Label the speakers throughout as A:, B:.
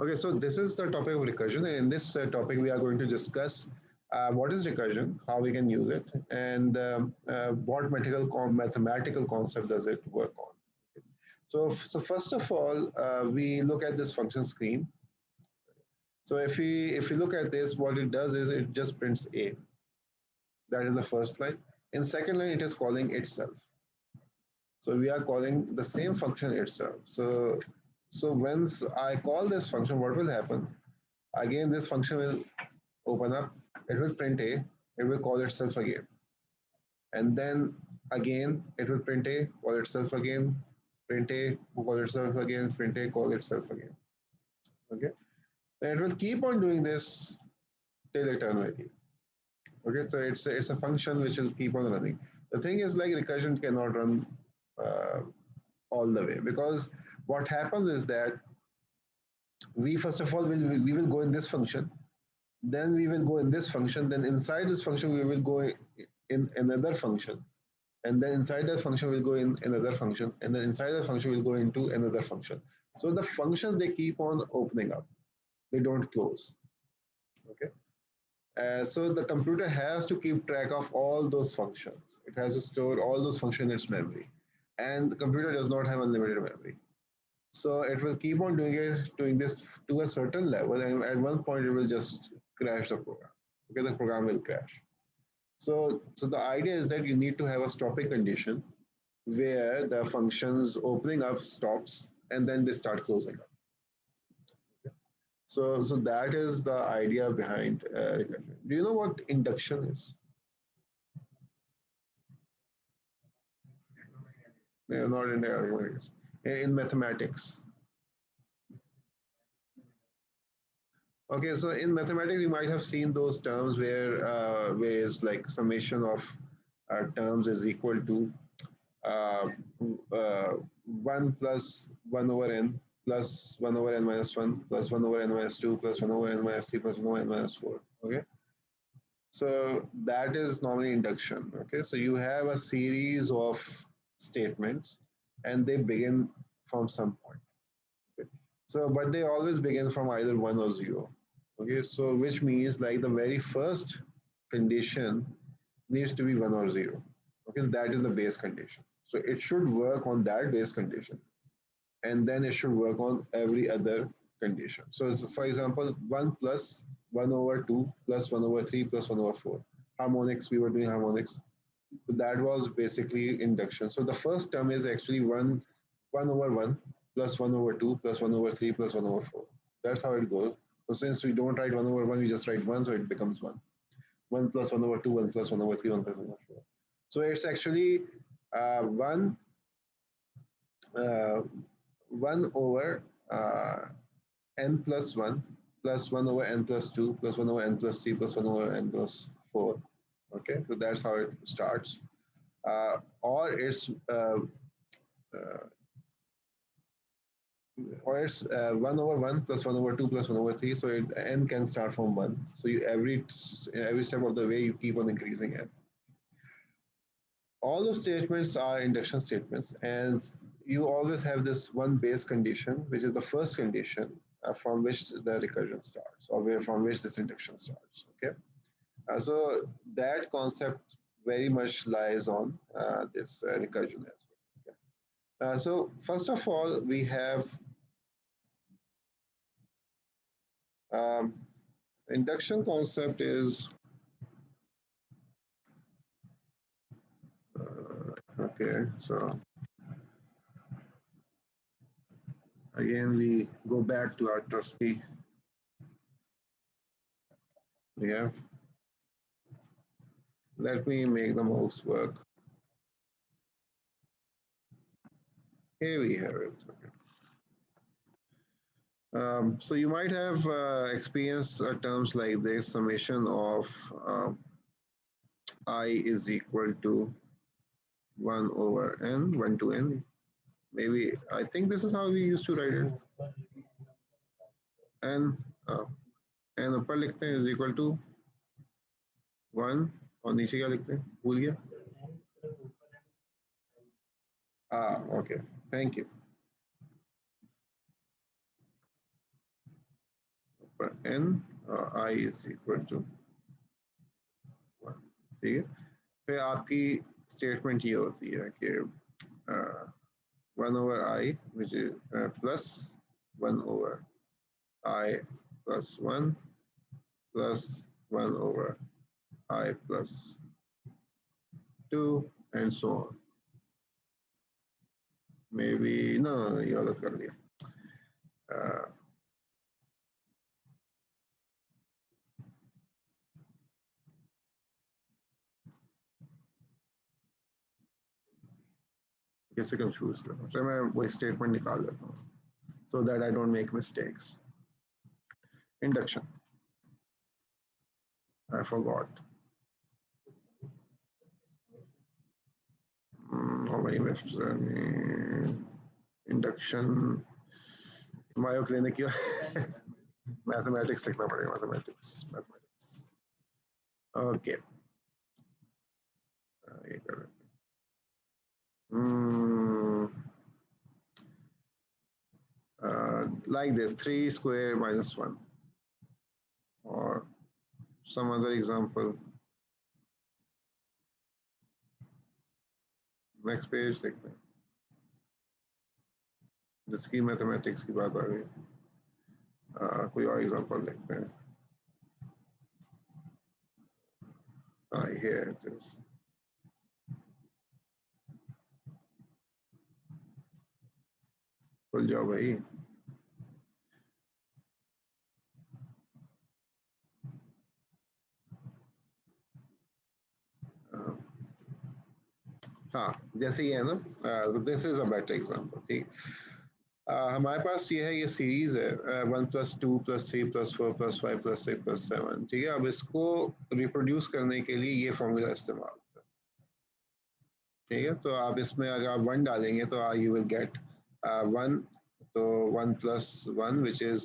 A: Okay, so this is the topic of recursion. And in this topic, we are going to discuss what is recursion, how we can use it, and what mathematical concept does it work on. So first of all, we look at this function screen. So if we look at this, what it does is it just prints a. That is the first line. In second line, it is calling itself. So we are calling the same function itself. So once I call this function, what will happen? Again, this function will open up, it will print a, it will call itself again. And then again, it will print a, call itself again, print a, call itself again, print a, call itself again. Okay. And it will keep on doing this till eternity. Okay, so it's a function which will keep on running. The thing is, like, recursion cannot run uh, all the way, because what happens is that we first of all we will go in this function, then we will go in this function, then inside this function we will go in another function, and then inside that function we'll go in another function, and then inside that function we'll go into another function. So the functions, they keep on opening up, they don't close. Okay. So the computer has to keep track of all those functions. It has to store all those functions in its memory. And the computer does not have unlimited memory. So it will keep on doing this to a certain level, and at one point it will just crash the program. Okay, the program will crash. So the idea is that you need to have a stopping condition where the functions opening up stops and then they start closing up. So that is the idea behind recursion. Do you know what induction is? They are not in the in mathematics. Okay, so in mathematics, you might have seen those terms where is like summation of terms is equal to uh, uh, 1 plus 1 over n plus 1 over n minus 1 plus 1 over n minus 2 plus 1 over n minus 3 plus 1 over n minus 4. Okay, so that is normally induction. Okay, so you have a series of statements and they begin from some point. Okay? So, but they always begin from either 1 or 0. Okay, so which means like the very first condition needs to be 1 or 0. Okay, that is the base condition. So it should work on that base condition, and then it should work on every other condition. So for example, 1 plus 1 over 2 plus 1 over 3 plus 1 over 4. Harmonics, we were doing harmonics. So that was basically induction. So the first term is actually 1 over 1 plus 1 over 2 plus 1 over 3 plus 1 over 4. That's how it goes. So since we don't write 1 over 1, we just write 1, so it becomes 1. 1 plus 1 over 2, 1 plus 1 over 3, 1 plus 1 over 4. So it's actually uh, 1 over n plus 1 plus 1 over n plus 2 plus 1 over n plus 3 plus 1 over n plus 4. Okay, so that's how it starts. Or it's uh, 1 over 1 plus 1 over 2 plus 1 over 3. So n can start from 1. So you every step of the way you keep on increasing n. All those statements are induction statements, and you always have this one base condition, which is the first condition from which the recursion starts, or where from which this induction starts. Okay, so that concept very much lies on this recursion as well. Okay. So first of all, we have um, induction concept is okay. So again, we go back to our trusty. Yeah, let me make the mouse work. Here we have it. Okay. So you might have experienced terms like this: summation of I is equal to 1 over n, 1 to n. Maybe I think this is how we used to write it. And n ऊपर लिखते हैं is equal to 1 और नीचे क्या लिखते हैं भूल गया. Okay, thank you. n I is equal to 1, ठीक है। फिर आपकी स्टेटमेंट ये होती है कि 1/i which is plus 1/i plus 1 plus 1/i plus 2 and so on। maybe no, ये गलत कर दिया। कैसे कंफ्यूज कर, तो मैं वही स्टेटमेंट निकाल देता हूँ so that I don't make mistakes। Induction, I forgot how many steps induction Mayo Clinic किया मैथमेटिक्स लिखना पड़ेगा, मैथमेटिक्स ओके ये कर देते like this 3 square minus 1 or some other example। Next page देखते हैं जिसकी मैथमेटिक्स की बात आ गई। कोई और एग्जांपल देखते हैं। here it is। खुल जाओ भाई। हाँ जैसे ये है ना, this is a better example. ठीक, हमारे पास ये है, ये सीरीज है 1 + 2 + 3 + 4 + 5 + 6 + 7। ठीक है, अब इसको रिप्रोड्यूस करने के लिए ये फॉर्मूला इस्तेमाल होता है। ठीक है, तो आप इसमें अगर आप 1 डालेंगे तो यू विल गेट 1, तो 1 + 1 which is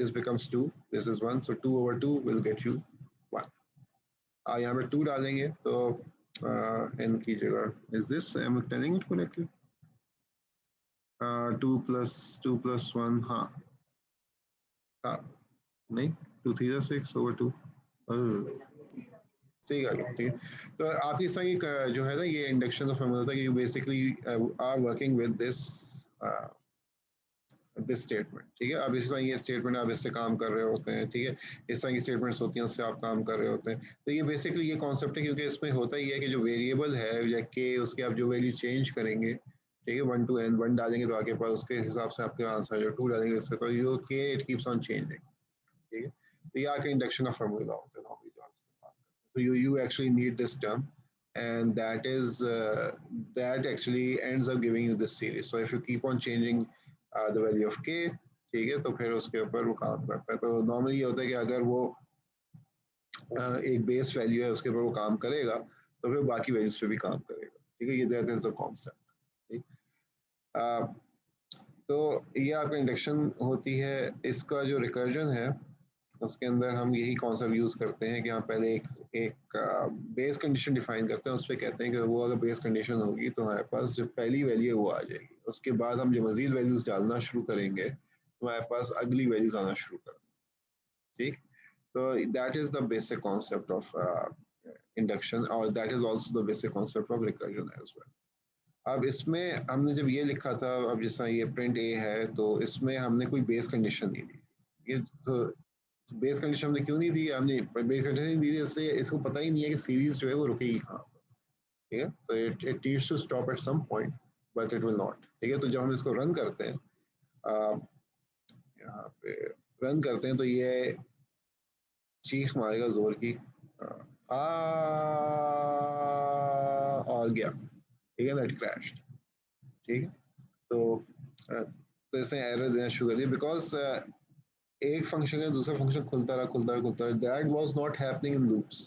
A: this becomes 2, this is 1, so 2/2 will get you 1। यहाँ पे 2 डालेंगे तो n की जगह is this, am I telling it correctly? 2 + 1, हाँ नहीं 2 3 6/2 सही गया। ठीक है, तो आपकी सही जो है ना, ये इंडक्शन का फॉर्मूला था कि you basically are working with this statement. ठीक है, अब इस तरह ये स्टेटमेंट आप इससे काम कर रहे होते हैं। ठीक है, इस तरह की स्टेटमेंट्स होती हैं, उससे आप काम कर रहे होते हैं। तो ये बेसिकली ये कॉन्सेप्ट है, क्योंकि इसमें होता ही है कि जो वेरिएबल है या के, उसके आप जो वैल्यू चेंज करेंगे, ठीक है 1 to n, 1 डालेंगे तो आपके पास उसके हिसाब से आपका आंसर, जो 2 डालेंगे उससे, तो यो के इट कीप्स ऑन चेंजिंग। ठीक है, तो ये आपका इंडक्शन का फॉर्मूला होता है। So you actually need this term, and that actually ends up giving you this series। So if you keep on changing the value of k, ठीक है, तो फिर उसके ऊपर वो काम करता है। तो नॉर्मली ये होता है कि अगर वो एक बेस वैल्यू है उसके ऊपर वो काम करेगा, तो फिर बाकी वैल्यूज पे भी काम करेगा। ठीक है, ये दैट इज द कॉन्सेप्ट। ठीक, तो ये आपका इंडक्शन होती है। इसका जो रिकर्जन है उसके अंदर हम यही कॉन्सेप्ट यूज करते हैं कि हम पहले एक बेस कंडीशन डिफाइन करते हैं, उस पर कहते हैं कि वो अगर बेस कंडीशन होगी तो हमारे पास जो पहली वैल्यू है वो आ जाएगी। उसके बाद हम जो मजीद वैल्यूज डालना शुरू करेंगे तो हमारे पास अगली वैल्यूज आना शुरू कर। ठीक, तो that is the basic concept of induction, और that is also the basic concept of recursion as well. अब इसमें हमने जब ये लिखा था, अब जिस तरह ये प्रिंट ए है, तो इसमें हमने कोई बेस कंडीशन नहीं दी। ये तो बेस कंडीशन हमने क्यों नहीं दी, हमने बेस कंडीशन नहीं दी थी इसलिए इसको पता ही नहीं है कि सीरीज जो है वो रुकेगी कहाँ पर। ठीक है, तो it needs to stop at some point but it will not. ठीक है, तो जब हम इसको रन करते हैं, यहाँ पे रन करते हैं, तो ये चीख मारेगा जोर की, आ और गया। ठीक है, दैट क्रैश। ठीक है, तो इसने एरर देना शुरू कर दिया, बिकॉज एक फंक्शन है, दूसरा फंक्शन खुलता रहा। That was not happening in loops.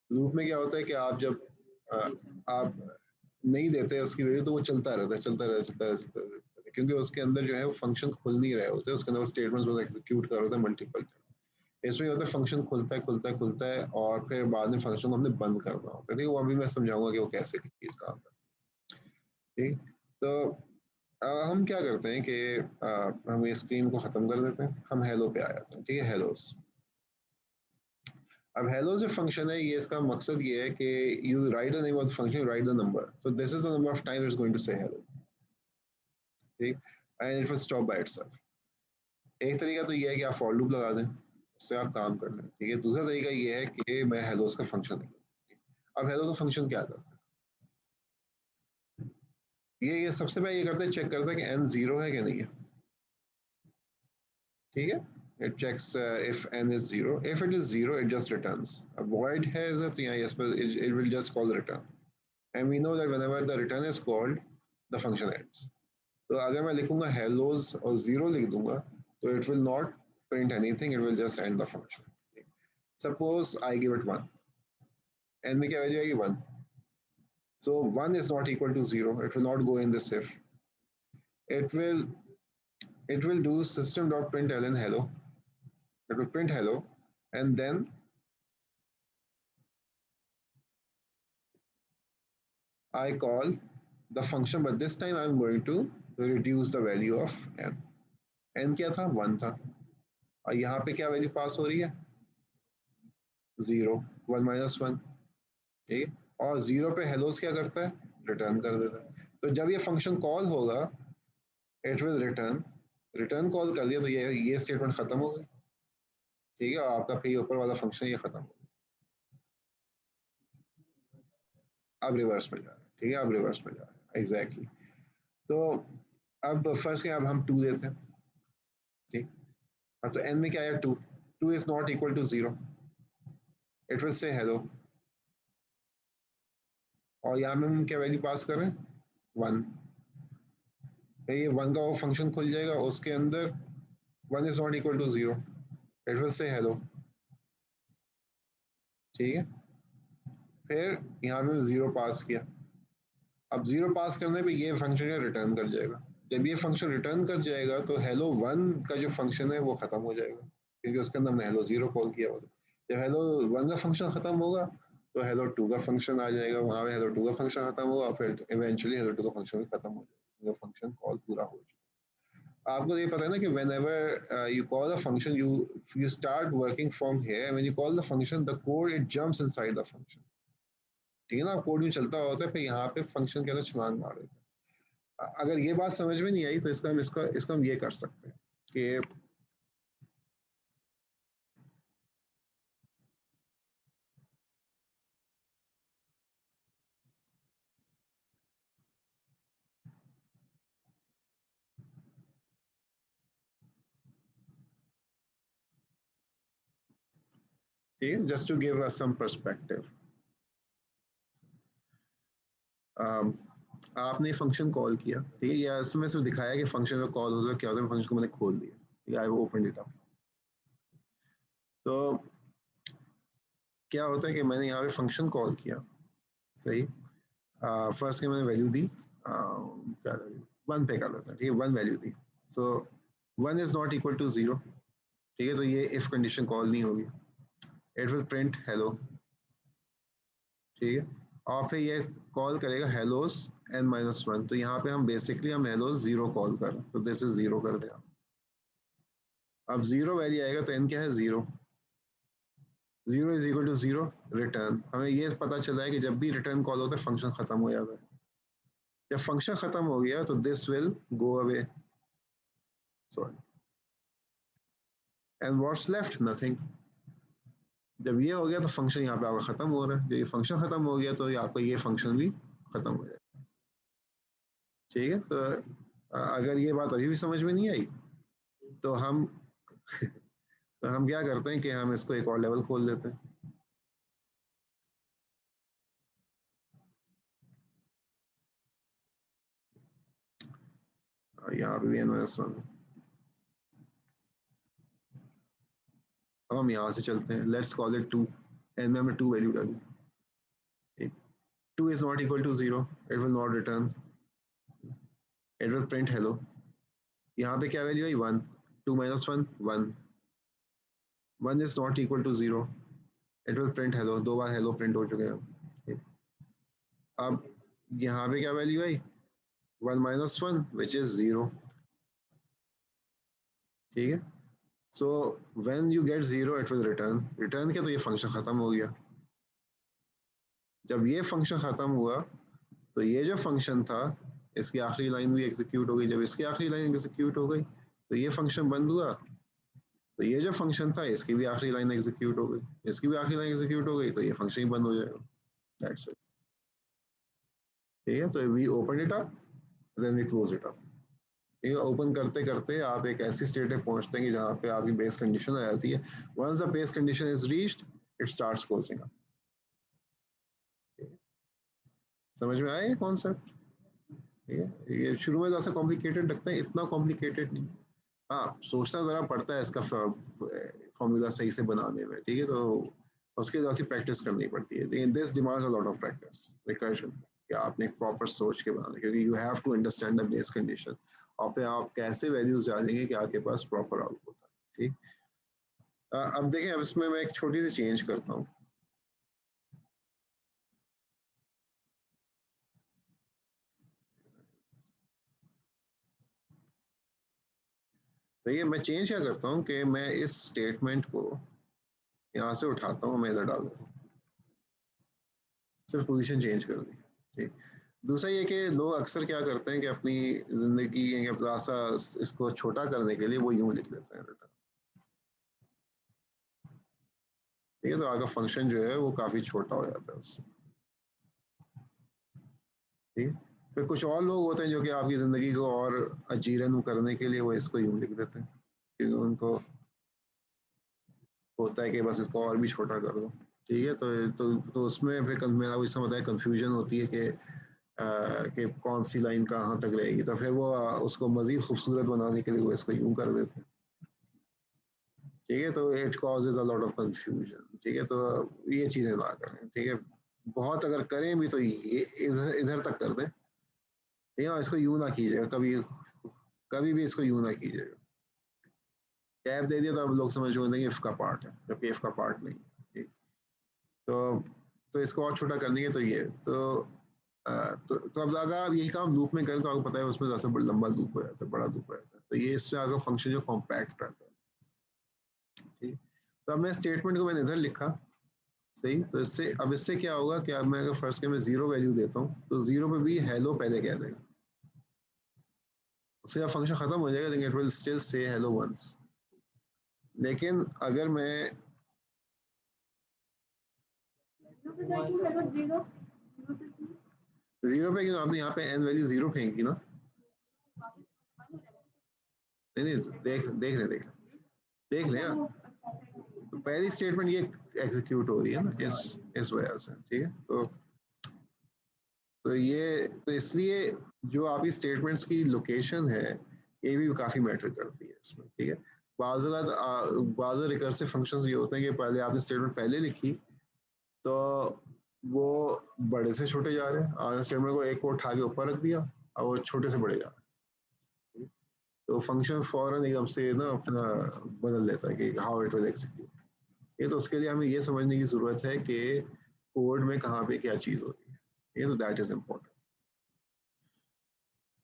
A: Loop में क्या होता है कि आप जब आप नहीं देते उसकी वैल्यू, तो वो चलता रहता है, क्योंकि उसके अंदर जो है वो फंक्शन खुल नहीं रहे होते, उसके अंदर वो स्टेटमेंट्स वो एग्जीक्यूट कर रहे होते हैं मल्टीपल। इसमें होता है फंक्शन खुलता है और फिर बाद में फंक्शन को हमने बंद करना होता है। ठीक है, वो अभी मैं समझाऊंगा कि वो कैसे चीज काम करती है। ठीक, तो हम क्या करते हैं कि हम ये स्क्रीन को ख़त्म कर देते हैं, हम हेलो पे आ जाते हैं, ठीक है, हेलोस। अब हेलो जो फंक्शन है, ये इसका मकसद ये है कि you write the name of the function, you write the number, so this is the number of time it's going to say hello, ठीक, and it will stop by itself. एक तरीका तो ये है कि आप फॉर लूप लगा दें, उससे आप काम कर लें, ठीक है। दूसरा तरीका ये है कि मैं हेलोस का फंक्शन लिखूँ। अब हेलो का फंक्शन क्या करता है, ये सबसे पहले ये करते हैं, चेक करता है कि एन जीरो है कि नहीं है, ठीक है। It checks if n is zero. If it is zero, it just returns. A void has a thing, yes, but it will just call return. And we know that whenever the return is called, the function ends. तो अगर मैं लिखूंगा hellos और zero लिख दूंगा, तो it will not print anything. It will just end the function. Suppose I give it one. n में क्या वैल्यू आएगी one. So one is not equal to zero. It will not go in this if. It will it will do system.println hello. It will print hello, and then I call the function, but this time I'm going to reduce the value of n. n क्या था, 1 था, और यहाँ पे क्या value pass हो रही है, 0, 1 माइनस 1, ठीक है। और 0 पे हेलोस क्या करता है, रिटर्न कर देता है। तो जब ये फंक्शन कॉल होगा, it will return, return call कर दिया तो ये स्टेटमेंट खत्म हो गई, ठीक है, और आपका फिर ऊपर वाला फंक्शन ये खत्म हो गया। अब रिवर्स में जा रहा है, ठीक है, अब रिवर्स में जा रहा है, एग्जैक्टली। तो अब फर्स्ट के अब हम 2 देते हैं, ठीक। हाँ, तो n में क्या आया, 2, 2 is not equal to 0, it will say hello, और यहाँ में हम क्या वैल्यू पास कर रहे हैं, 1। ये 1 का वो फंक्शन खुल जाएगा, उसके अंदर 1 is not equal to 0, it will say hello, ठीक है। फिर यहाँ में 0 पास किया, अब 0 पास करने पे ये फंक्शन रिटर्न कर जाएगा। जब ये फंक्शन रिटर्न कर जाएगा तो हेलो 1 का जो फंक्शन है वो खत्म हो जाएगा, क्योंकि उसके अंदर हमने हेलो 0 कॉल किया होगा। जब हेलो 1 का फंक्शन खत्म होगा तो हेलो 2 का फंक्शन आ जाएगा, वहाँ पे हेलो 2 का फंक्शन खत्म होगा, फिर इवेंचुअली हेलो 2 का फंक्शन भी खत्म हो जाएगा, फंक्शन कॉल पूरा हो जाएगा। आपको ये पता है ना कि whenever you call a function, you start working from here, and when you call the function, the code it jumps inside the function, ठीक है ना। कोड में चलता होता है, फिर यहाँ पे फंक्शन के अंदर छलांग मार देता है। अगर ये बात समझ में नहीं आई तो इसका हम ये कर सकते हैं कि ठीक है, just to give us some perspective, आपने फंक्शन कॉल किया, ठीक है, या इसमें सिर्फ दिखाया कि फंक्शन का कॉल होता है, क्या होता है, फंक्शन को मैंने खोल दिया, या आई ओपन इट अप। तो क्या होता है कि मैंने यहाँ पे फंक्शन कॉल किया, सही, फर्स्ट की मैंने वैल्यू दी, क्या वैल्यू, 1 पे कर लेते हैं, ठीक है, 1 वैल्यू दी। सो 1 इज नॉट इक्वल टू 0, ठीक है, तो ये इफ कंडीशन कॉल नहीं होगी, इट विल प्रिंट हेलो, ठीक है, और फिर ये कॉल करेगा हेलोस n-1, तो यहाँ पे हम बेसिकली हम हेलोस 0 कॉल कर, तो दिस इज 0 कर दिया। अब 0 वैल्यू आएगा तो n क्या है, 0, 0 इज इक्वल टू 0, रिटर्न। हमें ये पता चला है कि जब भी रिटर्न कॉल होता है फंक्शन खत्म हो जाता है। जब फंक्शन खत्म हो गया तो this will go away, sorry, and what's left, nothing. जब ये हो गया तो फंक्शन यहाँ पे आपका खत्म हो रहा है, जब ये फंक्शन खत्म हो गया तो आपका ये फंक्शन भी खत्म हो जाएगा, ठीक है। तो अगर ये बात अभी भी समझ में नहीं आई तो हम क्या करते हैं कि हम इसको एक और लेवल खोल देते हैं। यहाँ पे भी n-1, अब हम यहाँ से चलते हैं, लेट्स कॉल इट 2, एन में हमने 2 वैल्यू डाली, 2 is not equal to 0, it will not return, it will print hello। यहाँ पे क्या value I, 1, 2 minus 1, 1, 1 is not equal to 0, it will print hello, 2 bar hello print हो चुके हैं। अब यहाँ पे क्या value I, 1 minus 1 which is 0. ठीक है, so when you get 0 it will return, return किया तो ये फंक्शन खत्म हो गया। जब ये फंक्शन खत्म हुआ तो ये जो फंक्शन था इसकी आखिरी लाइन भी एग्जीक्यूट हो गई। जब इसकी आखिरी लाइन एग्जीक्यूट हो गई तो ये फंक्शन बंद हुआ, तो ये जो फंक्शन था इसकी भी आखिरी लाइन एग्जीक्यूट हो गई, इसकी भी आखिरी लाइन एग्जीक्यूट हो गई, तो ये फंक्शन ही बंद हो जाएगा। That's it. ठीक है, तो we open it up then we close it up. ठीक है, ओपन करते करते आप एक ऐसी स्टेट में पहुंचते हैं कि जहाँ पे आपकी बेस कंडीशन आ जाती है। Once the base condition is reached it starts closing up. समझ में आया ये कॉन्सेप्ट? ठीक है, ये शुरू में ज़्यादा कॉम्प्लिकेटेड लगता है, इतना कॉम्प्लिकेटेड नहीं। हाँ, सोचना ज़रा पड़ता है इसका फॉर्मूला सही से बनाने में। ठीक है, तो उसके ज़्यादा प्रैक्टिस करनी पड़ती है, लेकिन this demands a lot of practice recursion, कि आपने एक प्रॉपर सोच के बनाना, क्योंकि you have to understand the base condition और फिर आप कैसे वैल्यूज डालेंगे कि आपके पास प्रॉपर आउटपुट है। ठीक, अब देखें, अब इसमें मैं एक छोटी सी चेंज करता हूँ। तो ये मैं चेंज क्या करता हूँ कि मैं इस स्टेटमेंट को यहाँ से उठाता हूँ, मैं इधर डाल देता हूँ, सिर्फ पोजीशन चेंज कर दी। ठीक, दूसरा ये कि लोग अक्सर क्या करते हैं कि अपनी ज़िंदगी या सा इसको छोटा करने के लिए वो यूँ लिख देते हैं रिटर्न। ठीक है, तो आपका फंक्शन जो है वो काफ़ी छोटा हो जाता है उससे। ठीक है, फिर कुछ और लोग होते हैं जो कि आपकी ज़िंदगी को और अजीरन करने के लिए वो इसको यूँ लिख देते हैं, क्योंकि उनको होता है कि बस इसको और भी छोटा कर दो। ठीक है, तो उसमें फिर मेरा वो समझ है कन्फ्यूजन होती है कि कौन सी लाइन कहाँ तक रहेगी, तो फिर वो उसको मज़ीद खूबसूरत बनाने के लिए वो इसको यूँ कर देते हैं। ठीक है, तो it causes a lot of confusion. ठीक है, तो ये चीज़ें ना करें। ठीक है, बहुत अगर करें भी तो ये इधर इधर तक कर दें। ठीक है, इसको यूँ ना कीजिएगा कभी, कभी भी इसको यूँ ना कीजिएगा। टैब दे दिया तो अब लोग समझ में इफ का पार्ट है, जबकि इफ का पार्ट नहीं। ठीक, तो इसको और छोटा कर देंगे तो ये तो अब अगर आप यही काम लूप में करें तो आपको पता है उसमें ज़्यादा लंबा लूप हो जाता है, बड़ा लूप हो जाता है, तो ये इससे आपका फंक्शन जो कॉम्पैक्ट रहता है। ठीक, तो अब मैं स्टेटमेंट को मैंने इधर लिखा। सही, तो इससे अब इससे क्या होगा कि अब मैं अगर फर्स्ट के मैं 0 वैल्यू देता हूँ तो 0 पे भी हेलो पहले कह देगा, उससे फंक्शन खत्म हो जाएगा, लेकिन it will still say hello once. लेकिन अगर मैं 0 पे, क्यों आपने यहाँ पे एन वैल्यू 0 फेंकी ना? नहीं नहीं, देख लें तो पहली स्टेटमेंट ये एग्जीक्यूट हो रही है ना इस वजह से। ठीक है, तो ये तो इसलिए जो आपकी स्टेटमेंट्स की लोकेशन है ये भी काफ़ी मैटर करती है इसमें। ठीक है, बाज़ रिकर्सिव फंक्शंस ये होते हैं कि पहले आपने स्टेटमेंट पहले लिखी तो वो बड़े से छोटे जा रहे हैं, आपने स्टेटमेंट को एक को उठा के ऊपर रख दिया और वो छोटे से बड़े जा रहे हैं, तो फंक्शन फौरन एकदम से ना अपना बदल देता है कि हाउ इट विल एग्जीक्यूट। ये तो उसके लिए हमें ये समझने की ज़रूरत है कि कोड में कहाँ पे क्या चीज़ हो रही है। ये तो दैट इज़ इम्पोर्टेंट।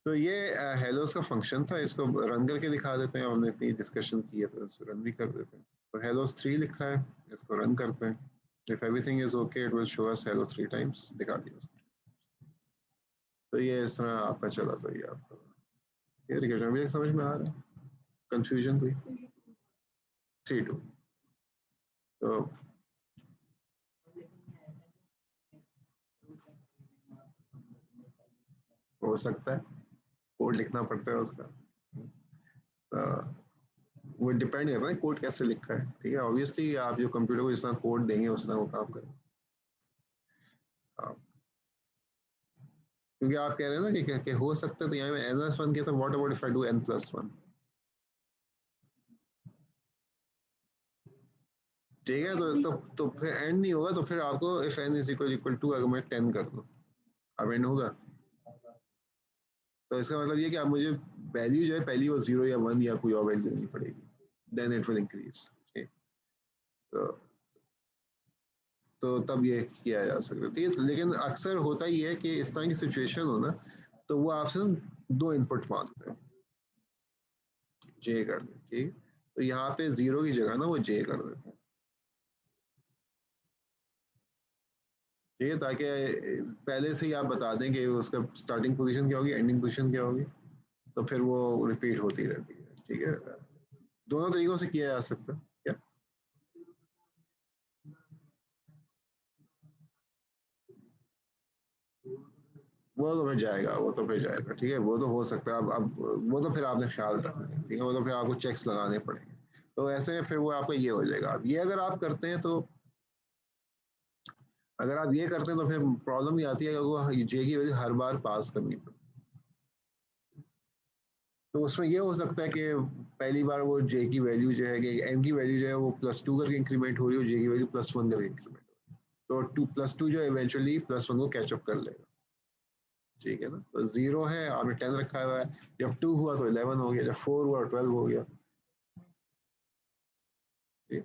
A: तो ये हेलोस का फंक्शन था, इसको रन करके दिखा देते हैं, हमने इतनी डिस्कशन की है तो इसको रन भी कर देते हैं। तो हेलोस 3 लिखा है, इसको रन करते हैं। If everything is okay it will show us hello 3 times, दिखा दिया। तो ये इस तरह आपका चला, तो ये आपका ये रिकर्जन भी समझ में आ रहा है, कंफ्यूजन कोई? 3 2 तो हो सकता है कोड लिखना पड़ता है उसका, वो डिपेंड करता है कोड कैसे लिखा है। ठीक है, ऑब्वियसली आप जो कंप्यूटर को जिस तरह कोड देंगे उस तरह वो काम करें। क्योंकि आप कह रहे हैं ना कि हो सकता है, तो यहाँ में n+1 किया था, what about if I do n+1? ठीक है, तो फिर n नहीं होगा, तो फिर आपको if n is equal to अगर मैं 10 कर दूं, अब n होगा। तो इसका मतलब ये कि आप मुझे वैल्यू जो है पहली वो 0 या 1 या कोई और वैल्यू देनी पड़ेगी, देन इट विल इंक्रीज। तो तब ये किया जा सकता है। ठीक है, लेकिन अक्सर होता ही है कि इस तरह की सिचुएशन हो ना, तो वो आपसे दो इनपुट मांगते हैं, जे कर दे, ठीक। तो यहाँ पे 0 की जगह ना वो जे कर देते हैं, ठीक है, ताकि पहले से ही आप बता दें कि उसका स्टार्टिंग पोजीशन क्या होगी, एंडिंग पोजीशन क्या होगी, तो फिर वो रिपीट होती रहती है, ठीक है। दोनों तरीकों से किया जा सकता है क्या। वो तो फिर जाएगा, वो तो फिर जाएगा, ठीक है, वो तो हो सकता है। अब वो तो फिर आपने ख्याल रखना है, ठीक है, वो तो फिर आपको चेक्स लगाने पड़ेंगे। तो ऐसे फिर वो आपका ये हो जाएगा। अब ये अगर आप करते हैं तो, अगर आप ये करते हैं तो फिर प्रॉब्लम ये आती है कि वो जे की वैल्यू हर बार पास करनी पड़ती है। तो उसमें ये हो सकता है कि पहली बार वो जे की वैल्यू जो है कि एन की वैल्यू जो है वो +2 करके इंक्रीमेंट हो रही हो, जे की वैल्यू +1 करके इंक्रीमेंट हो रही है। तो 2+2 जो है इवेंचुअली +1 को कैचअप कर लेगा, ठीक है ना। तो 0 है, आपने 10 रखा हुआ है, जब 2 हुआ तो 11 हो गया, जब 4 हुआ 12 हो गया, ठीक।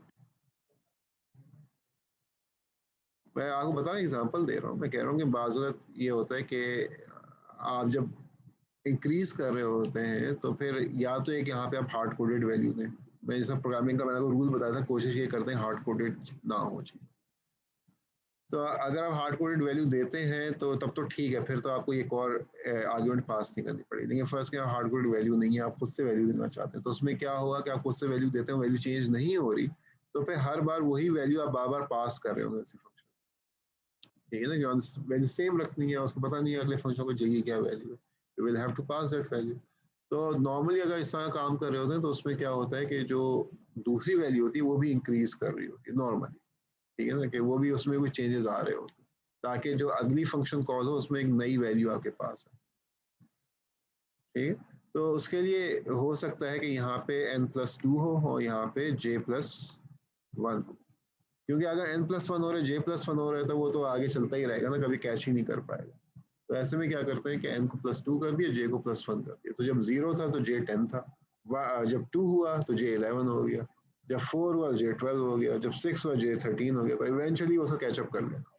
A: मैं आपको बता रहा एग्जांपल दे रहा हूँ, मैं कह रहा हूँ कि बाज़ वक़्त ये होता है कि आप जब इंक्रीज कर रहे होते हैं तो फिर या तो एक यहाँ पे आप हार्ड कोडेड वैल्यू दें। मैं जैसा प्रोग्रामिंग का मैंने आपको रूल बताया था, कोशिश ये करते हैं हार्ड कोडेड ना हो चाहिए। तो अगर आप हार्ड कोडेड वैल्यू देते हैं तो तब तो ठीक है, फिर तो आपको एक और आर्गुमेंट पास नहीं करनी पड़ेगी। लेकिन फर्स्ट क्या हार्ड कोडेड वैल्यू नहीं है, आप खुद से वैल्यू देना चाहते हैं, तो उसमें क्या होगा कि आप खुद से वैल्यू देते हैं, वैल्यू चेंज नहीं हो रही, तो फिर हर बार वही वैल्यू आप बार बार पास कर रहे होंगे उसी फंक्शन, ठीक है ना, कि वैल्यू सेम रखनी है, उसको पता नहीं है अगले फंक्शन को चाहिए क्या वैल्यू है, you will have to pass that value. तो नॉर्मली अगर इस तरह काम कर रहे होते हैं तो उसमें क्या होता है कि जो दूसरी वैल्यू होती है वो भी इंक्रीज कर रही होती है नॉर्मली, ठीक है ना, कि वो भी उसमें कुछ चेंजेस आ रहे होते हैं, ताकि जो अगली फंक्शन कॉल हो उसमें एक नई वैल्यू आपके पास है, ठीक है। तो उसके लिए हो सकता है कि यहाँ पे n+2 हो और यहाँ पे j+1 हो, क्योंकि अगर n+1 हो रहा है j+1 हो रहा है तो वो तो आगे चलता ही रहेगा ना, कभी कैच ही नहीं कर पाएगा। तो ऐसे में क्या करते हैं कि n को +2 कर दिया, j को +1 कर दिया, तो जब 0 था तो j 10 था, जब 2 हुआ तो j 11 हो गया, जब 4 हुआ j 12 हो गया, जब 6 हुआ j 13 हो गया, तो इवेंचुअली उसको कैचअप कर लेगा,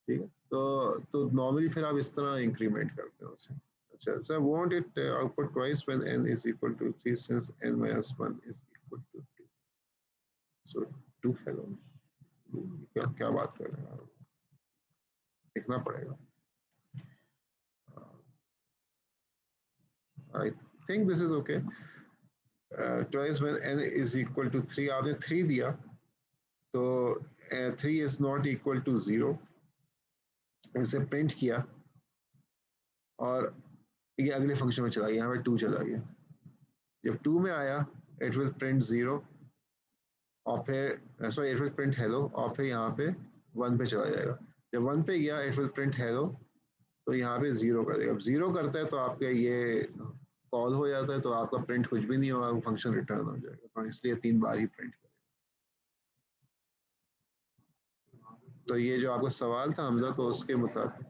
A: ठीक है। तो नॉर्मली फिर आप इस तरह इंक्रीमेंट करते हो उसे। अच्छा, sir want it output twice when n is equal to 3 since n minus 1 is equal to 2, so 2 fellow, क्या क्या बात कर रहे हैं आप, लिखना पड़ेगा। I think this is okay. Twice when n is equal to 3, आपने 3 दिया, तो 3 is not equal to 0, इसे प्रिंट किया और ये अगले फंक्शन में चला गया, यहाँ पे 2 चला गया, जब 2 में आया इट विल प्रिंट 0, और फिर sorry it will print hello, और फिर यहाँ पे 1 पे चला जाएगा, जब 1 पे गया इट विल प्रिंट हेलो, तो यहाँ पे 0 कर देगा। अब 0 करता है तो आपका ये कॉल हो जाता है, तो आपका प्रिंट कुछ भी नहीं होगा, फंक्शन रिटर्न हो जाएगा, तो इसलिए 3 बार ही प्रिंट करेगा। तो ये जो आपका सवाल था हमजा, तो उसके मुताबिक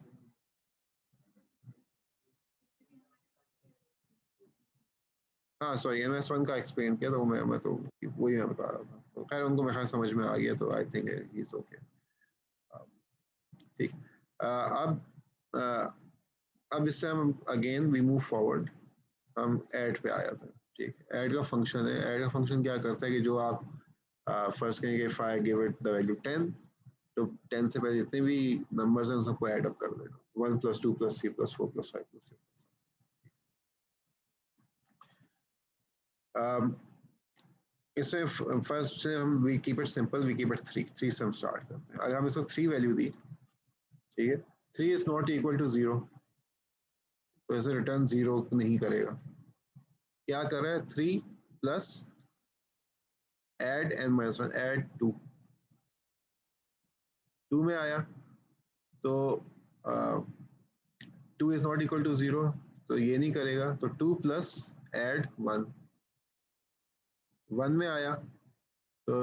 A: हाँ सॉरी MS1 का एक्सप्लेन किया, तो मैं तो वही मैं बता रहा था, तो खैर उनको मेरे समझ में आ गया, तो आई थिंक इज ओके, ठीक। अब अब इससे हम अगेन वी मूव फॉरवर्ड, हम ऐड पे आया था, ठीक। ऐड का फंक्शन है, ऐड का फंक्शन क्या करता है कि जो आप फर्स्ट कहेंगे if I give it the value 10, तो 10 से पहले जितने भी नंबर्स हैं उन सबको ऐड अप कर देगा, 1+2+3+4+5+6। इससे फर्स्ट से हम we keep it simple, we keep it 3 से हम स्टार्ट करते हैं। अगर हम इसको 3 वैल्यू दी, ठीक है, 3 इज नॉट इक्वल टू 0, तो ऐसे रिटर्न 0 नहीं करेगा, क्या कर रहा है 3 प्लस एड n-1, एड 2, 2 में आया तो 2 इज नॉट इक्वल टू 0, तो ये नहीं करेगा, तो 2 प्लस एड 1, 1 में आया तो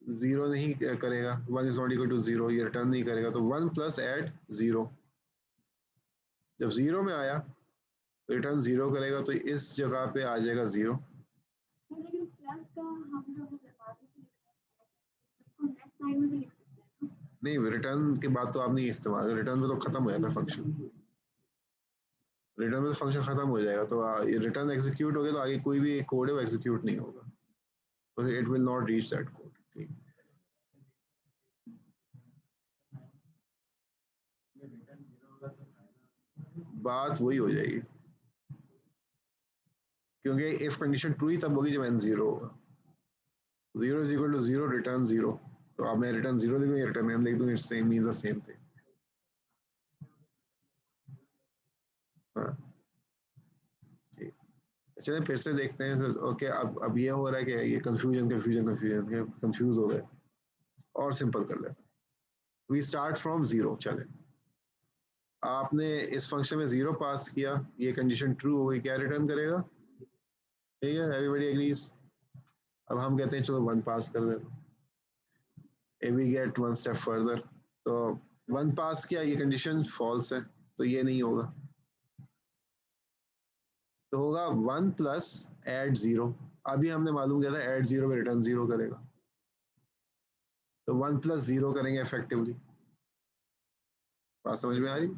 A: 0 नहीं करेगा, 1 इज नॉट इक्वल टू 0, ये रिटर्न नहीं करेगा, तो 1 प्लस एड 0, जब 0 में आया रिटर्न 0 करेगा, तो इस जगह पे आ जाएगा 0। लेकिन प्लस का हम जो नेक्स्ट स्लाइड में भी लिख सकते हैं, नहीं रिटर्न के बाद तो आप नहीं इस्तेमाल, रिटर्न में तो खत्म हो जाता फंक्शन। रिटर्न में फंक्शन खत्म हो जाएगा, तो रिटर्न एग्जीक्यूट हो गया तो आगे कोई भी कोड है वो एग्जीक्यूट नहीं होगा, तो it will not reach that code. ठीक, बात वही हो जाएगी, क्योंकि इफ कंडीशन ट्रू ही तब होगी जब n जीरो होगा। Zero is equal to zero, return zero, तो अब मैं रिटर्न जीरो लिख दूँ या रिटर्न n लिख दूँ, it's same means the same thing. हाँ ठीक, चलिए फिर से देखते हैं। ओके, अब ये हो रहा है कि ये कंफ्यूज हो गए, और सिंपल कर लेते हैं। We start from zero. चले, आपने इस फंक्शन में जीरो पास किया, ये कंडीशन ट्रू हो गई, क्या रिटर्न करेगा? ठीक है, एवरीबॉडी एग्रीज। अब हम कहते हैं चलो वन पास कर देते, we get one step further, तो वन पास किया, ये कंडीशन फॉल्स है, तो ये नहीं होगा, तो होगा वन प्लस एड जीरो। अभी हमने मालूम किया था एड जीरो में रिटर्न जीरो करेगा, तो वन प्लस जीरो करेंगे इफेक्टिवली। बात समझ में आ रही?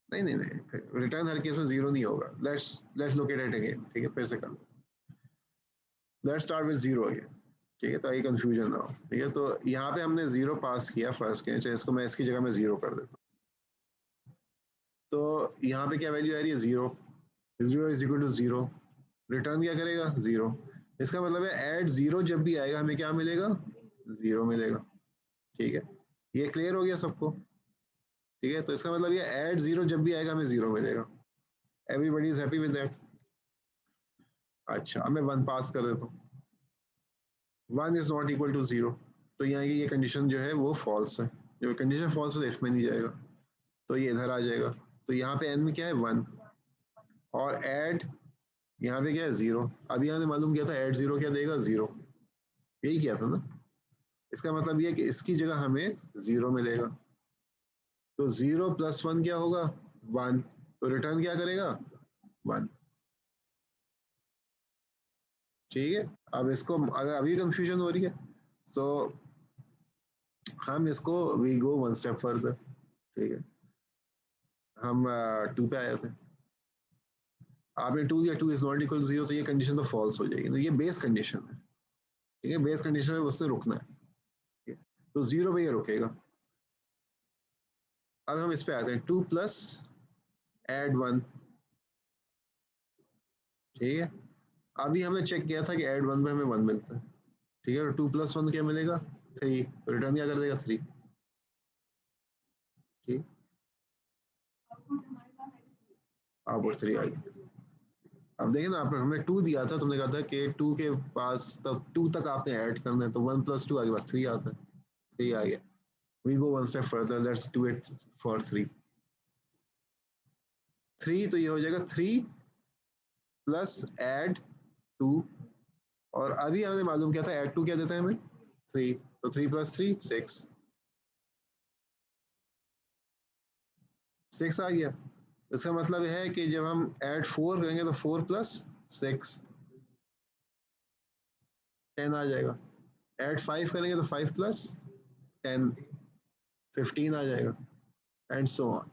A: नहीं नहीं नहीं, रिटर्न हर केस में जीरो नहीं होगा। Let's let's locate it again. ठीक है, फिर से कर लो। Let's start with zero again. ठीक है, ताकि कंफ्यूजन ना हो। ठीक है, तो यहाँ पे हमने जीरो पास किया फर्स्ट के, चाहे इसको मैं इसकी जगह में जीरो कर देता हूँ, तो यहाँ पे क्या वैल्यू आ रही है? Zero. Zero is equal to zero, return क्या करेगा? जीरो। इसका मतलब है ऐड जीरो जब भी आएगा हमें क्या मिलेगा? जीरो मिलेगा। ठीक है, ये क्लियर हो गया सबको? ठीक है, तो इसका मतलब ये ऐड जीरो जब भी आएगा हमें जीरो मिलेगा। Everybody is happy with that? अच्छा, अब मैं वन पास कर देता हूँ, one is not equal to zero, तो यहाँ की ये कंडीशन जो है वो फॉल्स है। जब कंडीशन फॉल्स है तो इफ में नहीं जाएगा, तो ये इधर आ जाएगा। तो यहाँ पे एन में क्या है? वन, और ऐड यहाँ पे क्या है? जीरो। अभी यहाँ ने मालूम किया था ऐड जीरो क्या देगा? जीरो, यही किया था ना। इसका मतलब ये कि इसकी जगह हमें जीरो मिलेगा, तो जीरो प्लस वन क्या होगा? वन, तो रिटर्न क्या करेगा? वन। ठीक है, अब इसको अगर अभी कंफ्यूजन हो रही है तो हम इसको we go one step further. ठीक है, हम टू पे आए थे, आपने टू या two is not equal zero, तो ये कंडीशन तो फॉल्स हो जाएगी, तो ये बेस कंडीशन है। ठीक है, बेस कंडीशन में उसने रुकना है। ठीक है? तो जीरो पे ये रुकेगा। अब हम इस पे आते हैं, टू प्लस एड वन। ठीक है, अभी हमने चेक किया था कि एड वन में हमें वन मिलता है। ठीक है, तो टू प्लस वन क्या मिलेगा? थ्री, तो रिटर्न क्या कर देगा? थ्री। ठीक, आउटपुट थ्री आ गई। अब देखिए ना, आपने हमें टू दिया था, तुमने कहा था कि टू के पास तब टू तक आपने ऐड करना है, तो वन प्लस टू आगे पास थ्री आता है, थ्री आ गया। We go one step further, let's do it for three. Three, तो ये हो जाएगा थ्री प्लस एड टू, और अभी हमने मालूम किया था ऐड टू क्या देता है हमें? थ्री, तो three plus three six, six आ गया। इसका मतलब है कि जब हम ऐड फोर करेंगे तो फोर प्लस सिक्स, टेन आ जाएगा। ऐड फाइव करेंगे तो फाइव प्लस टेन, फिफ्टीन आ जाएगा, एंड सो ऑन।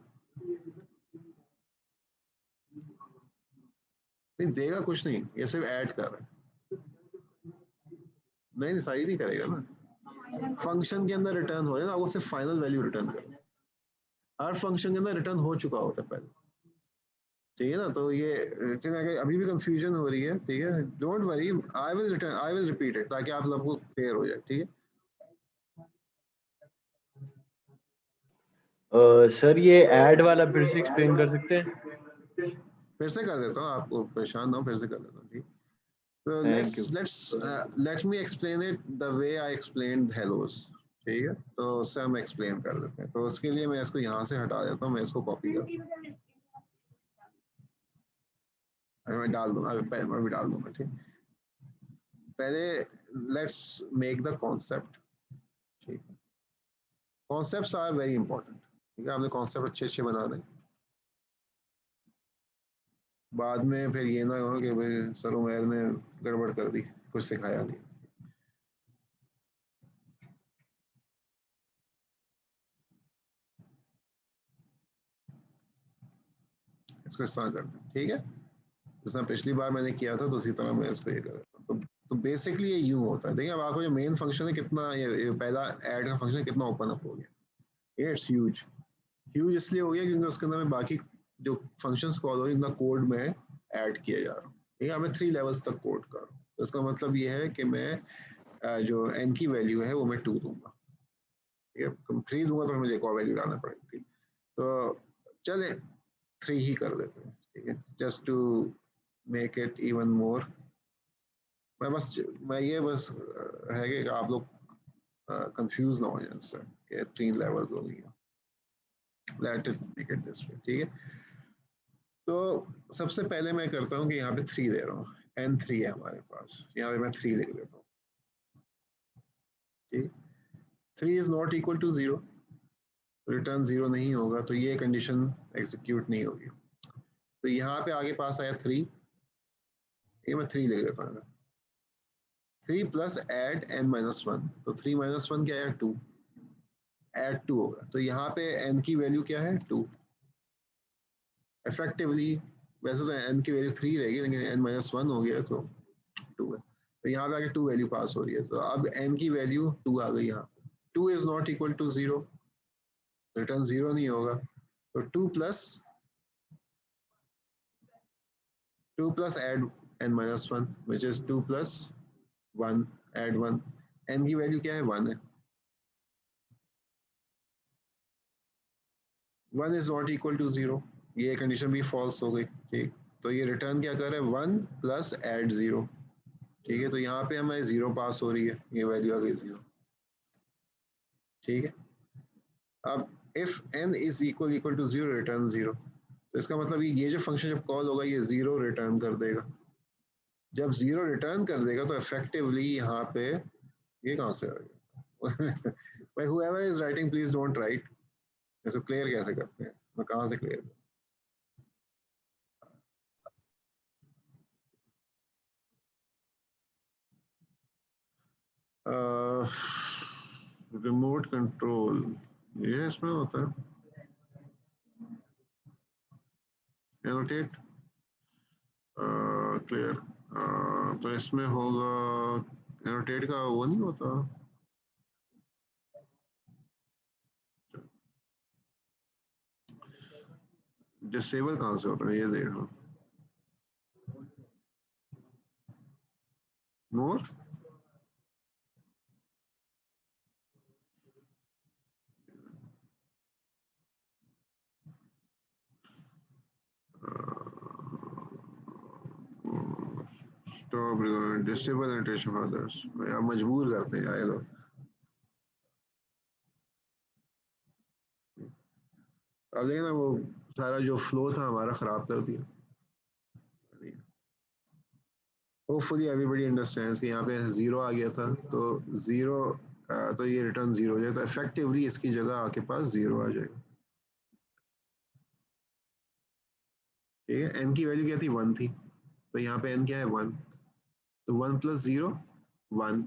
A: नहीं देगा कुछ नहीं, ये सिर्फ ऐड कर रहा है। नहीं, सही नहीं करेगा ना, फंक्शन के अंदर रिटर्न हो रहा है ना, आपको सिर्फ फाइनल वैल्यू रिटर्न करना है। हर फंक्शन के अंदर रिटर्न हो चुका होता है पहले। ठीक है ना, तो ये अगर अभी भी कंफ्यूजन हो रही है, ठीक है, don't worry, I will repeat it ताकि आप लोगों को क्लियर हो जाए। ठीक है,
B: सर ये ऐड वाला फिर से एक्सप्लेन कर सकते हैं?
A: फिर से कर देता हूँ, आपको परेशान ना हो, फिर से कर देता हूँ। ठीक, तो
B: thank you.
A: Let me explain it the way I explain Hallows. ठीक है, तो उससे हम एक्सप्लेन कर देते हैं, तो उसके लिए मैं इसको यहाँ से हटा देता हूँ, मैं इसको कॉपी कर, मैं डाल दूंगा, मैं भी डाल दूंगा। ठीक, पहले लेट्स मेक द कॉन्सेप्ट। ठीक, कॉन्सेप्ट्स आर वेरी इंपॉर्टेंट। ठीक है, आपने कॉन्सेप्ट अच्छे अच्छे बना दें, बाद में फिर ये ना हो कि भाई सर उमैर ने गड़बड़ कर दी, कुछ सिखाया नहीं। इसको इस तरह करते हैं, ठीक है। जैसा पिछली बार मैंने किया था तो उसी तरह मैं इसको ये कर रहा हूँ। तो बेसिकली ये यूं होता है। देखिए अब आपको जो मेन फंक्शन है कितना, ये पहला ऐड का फंक्शन कितना ओपन अप हो गया, इट्स ह्यूज। ह्यूज इसलिए हो गया क्योंकि उसके अंदर में बाकी जो फंक्शंस कॉल हो रही है कोड में ऐड किया जा रहा हूँ, ठीक है। मैं 3 लेवल्स तक कोड कर रहा हूँ, तो इसका मतलब ये है कि मैं जो n की वैल्यू है वो मैं 2 दूंगा, ठीक है। 3 दूंगा तो मुझे एक और वैल्यू लाना पड़ेगी, तो चले 3 ही कर देते हैं, ठीक है, just to make it even more. मैं ये बस है कि आप लोग कंफ्यूज ना हो जाए इससे कि 3 लेवल्स हो गई, let it make it this way, ठीक है। तो सबसे पहले मैं करता हूँ कि यहाँ पे 3 दे रहा हूँ, n3 है हमारे पास, यहाँ पे मैं 3 लिख देता हूँ, ठीक। 3 is not equal to 0, return 0 नहीं होगा, तो ये कंडीशन एग्जीक्यूट नहीं होगी। तो यहाँ पे आगे पास आया 3, ये मैं 3 लिख देता हूँ। 3 प्लस एड n-1, तो 3 - 1 क्या है, 2, एड 2 होगा, तो यहाँ पे n की वैल्यू क्या है, 2। इफेक्टिवली वैसे तो n की वैल्यू 3 रहेगी, लेकिन n-1 हो गया तो 2 है, तो यहाँ पे आके 2 वैल्यू पास हो रही है, तो अब n की वैल्यू 2 आ गई यहाँ। 2 is not equal to 0, return 0 नहीं होगा, तो 2 plus add n-1 which is 2 plus 1, add 1, n की वैल्यू क्या है, 1 है। 1 इज नॉट इक्वल टू 0, ये कंडीशन भी फॉल्स हो गई, ठीक। तो ये रिटर्न क्या कर रहा है, 1 प्लस एड 0, ठीक है। तो यहाँ पे हमें 0 पास हो रही है, ये वैल्यू आ गई 0, ठीक है। अब if n is equal to 0, return 0, तो इसका मतलब ये जो फंक्शन जब कॉल होगा ये 0 रिटर्न कर देगा। जब 0 रिटर्न कर देगा तो इफेक्टिवली यहाँ पे ये कहाँ से आ गया भाई, whoever is writing please don't write, इसको क्लियर कैसे करते हैं, मैं कहाँ से क्लियर रिमोट कंट्रोल, ये इसमें होता है एनोटेट, क्लियर, तो इसमें होगा एनोटेट का वो नहीं होता, डिसेबल कहाँ से होता है, ये देखो more, stop disable annotation for others, आप मजबूर करते हैं ये लोग। अब देखिए ना वो सारा जो फ्लो था हमारा खराब कर दिया। होपफुली एवरीबॉडी अंडरस्टैंड्स कि यहाँ पे 0 आ गया था, तो 0 तो ये रिटर्न 0 हो जाए, तो इफेक्टिवली इसकी जगह आपके पास 0 आ जाएगा, ठीक है। n की वैल्यू क्या थी, 1 थी, तो यहाँ पे n क्या है, 1, तो 1 प्लस 0 1,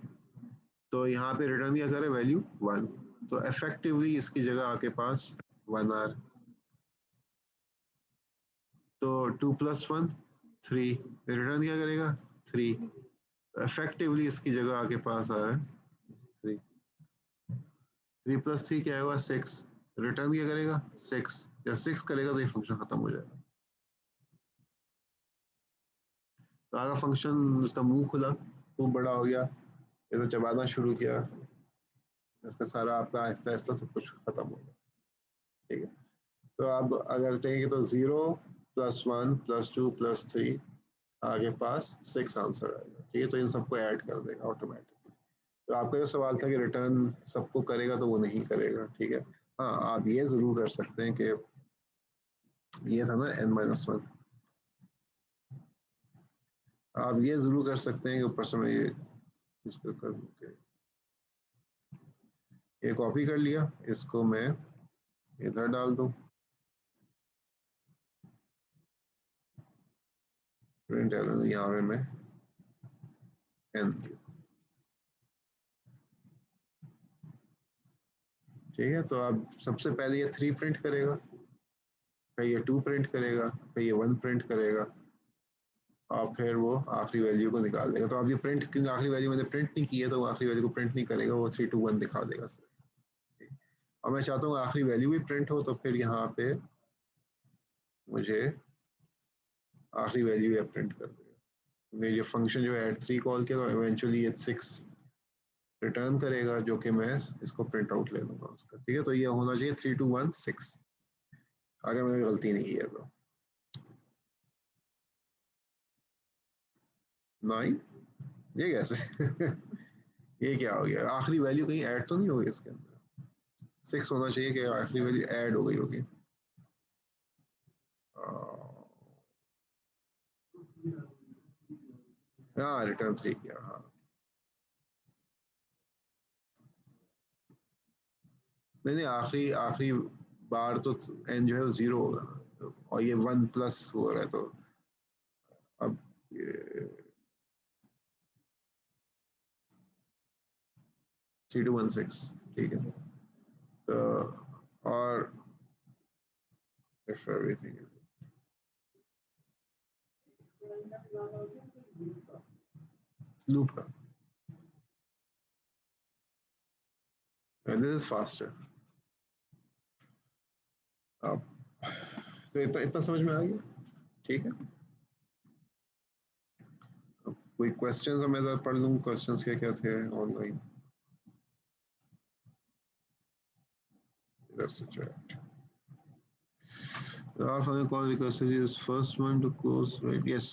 A: तो यहाँ पे रिटर्न क्या करे, वैल्यू 1, तो इफेक्टिवली इसकी जगह आपके पास 1 आ रहा, तो 2 प्लस 1 3, रिटर्न क्या करेगा, 3, तो इफेक्टिवली इसकी जगह आपके पास आ रहा है 3। 3 प्लस 3 क्या होगा, 6, रिटर्न क्या करेगा, 6, या 6 करेगा तो ये फंक्शन खत्म हो जाएगा। तो आगे फंक्शन उसका मुंह खुला, खूब बड़ा हो गया, ये तो चबाना शुरू किया, इसका सारा आपका आहिस्ता आहिस्ता सब कुछ खत्म हो गया, ठीक है। तो अब अगर देखेंगे तो 0 प्लस 1 प्लस 2 प्लस 3 आगे पास 6 आंसर आएगा, ठीक है। तो इन सबको ऐड कर देगा ऑटोमेटिकली। तो आपका जो सवाल था कि रिटर्न सबको करेगा, तो वो नहीं करेगा, ठीक है। हाँ, आप ये ज़रूर कर सकते हैं कि ये था ना n-1, आप ये ज़रूर कर सकते हैं कि ऊपर से मैं ये इसको कर दूँ कि ये कॉपी कर लिया, इसको मैं इधर डाल दूँ, प्रिंट यहाँ पे मैं n, ठीक है। तो आप सबसे पहले ये 3 प्रिंट करेगा, फिर ये 2 प्रिंट करेगा, फिर ये 1 प्रिंट करेगा और फिर वो आखिरी वैल्यू को निकाल देगा। तो अब ये प्रिंट, क्योंकि आखिरी वैल्यू मैंने प्रिंट नहीं की है तो वो आखिरी वैल्यू को प्रिंट नहीं करेगा, वो 3 2 1 दिखा देगा सर। और मैं चाहता हूँ आखिरी वैल्यू भी प्रिंट हो, तो फिर यहाँ पे मुझे आखिरी वैल्यू या प्रिंट कर देगा। मेरी फंक्शन जो है add3 कॉल किया तो इवेंचुअली ये 6 रिटर्न करेगा, जो कि मैं इसको प्रिंट आउट ले लूँगा उसका। ठीक है, तो ये होना चाहिए 3 2 1 6, अगर मैंने गलती नहीं की है तो। 9, ये कैसे ये क्या हो गया? आखिरी वैल्यू कहीं ऐड तो नहीं होगी इसके अंदर? 6 होना चाहिए कि आखिरी वैल्यू ऐड हो गई होगी। हाँ, रिटर्न 3 किया, हाँ। नहीं नहीं, आखिरी आखिरी बार तो एन जो है वो 0 होगा, और ये 1 प्लस हो रहा है, तो अब ये 3 2 1 6, ठीक है। तो और if everything लूप का, and this is faster। अब तो इतना समझ में आ गया, ठीक है। अब कोई क्वेश्चंस मैं ज़रा पढ़ लूँ, क्वेश्चंस क्या क्या थे ऑनलाइन, इधर से chat. The final call recursive is first one to close, right? Yes,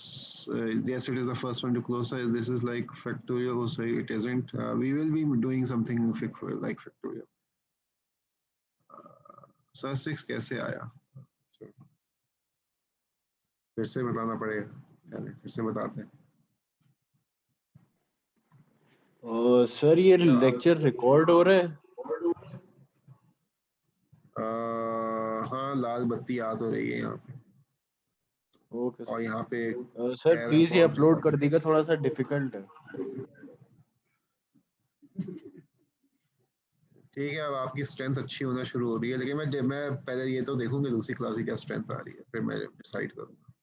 A: yes, it is the first one to close. This is like factorial. Oh, sorry, it isn't. We will be doing something like factorial. Sir, 6 कैसे आया? फिर से बताना पड़ेगा, चलिए फिर से बताते हैं।
B: सर ये लेक्चर रिकॉर्ड हो रहा है?
A: हाँ, लाल बत्ती आ तो रही है यहाँ पे।
B: ओके
A: और यहाँ पे
B: सर प्लीज ये अपलोड कर दीजिएगा, थोड़ा सा डिफिकल्ट है।
A: ठीक है, अब आपकी स्ट्रेंथ अच्छी होना शुरू हो रही है, लेकिन मैं पहले ये तो देखूंगी दूसरी क्लास की क्या स्ट्रेंथ आ रही है, फिर मैं डिसाइड करूंगा।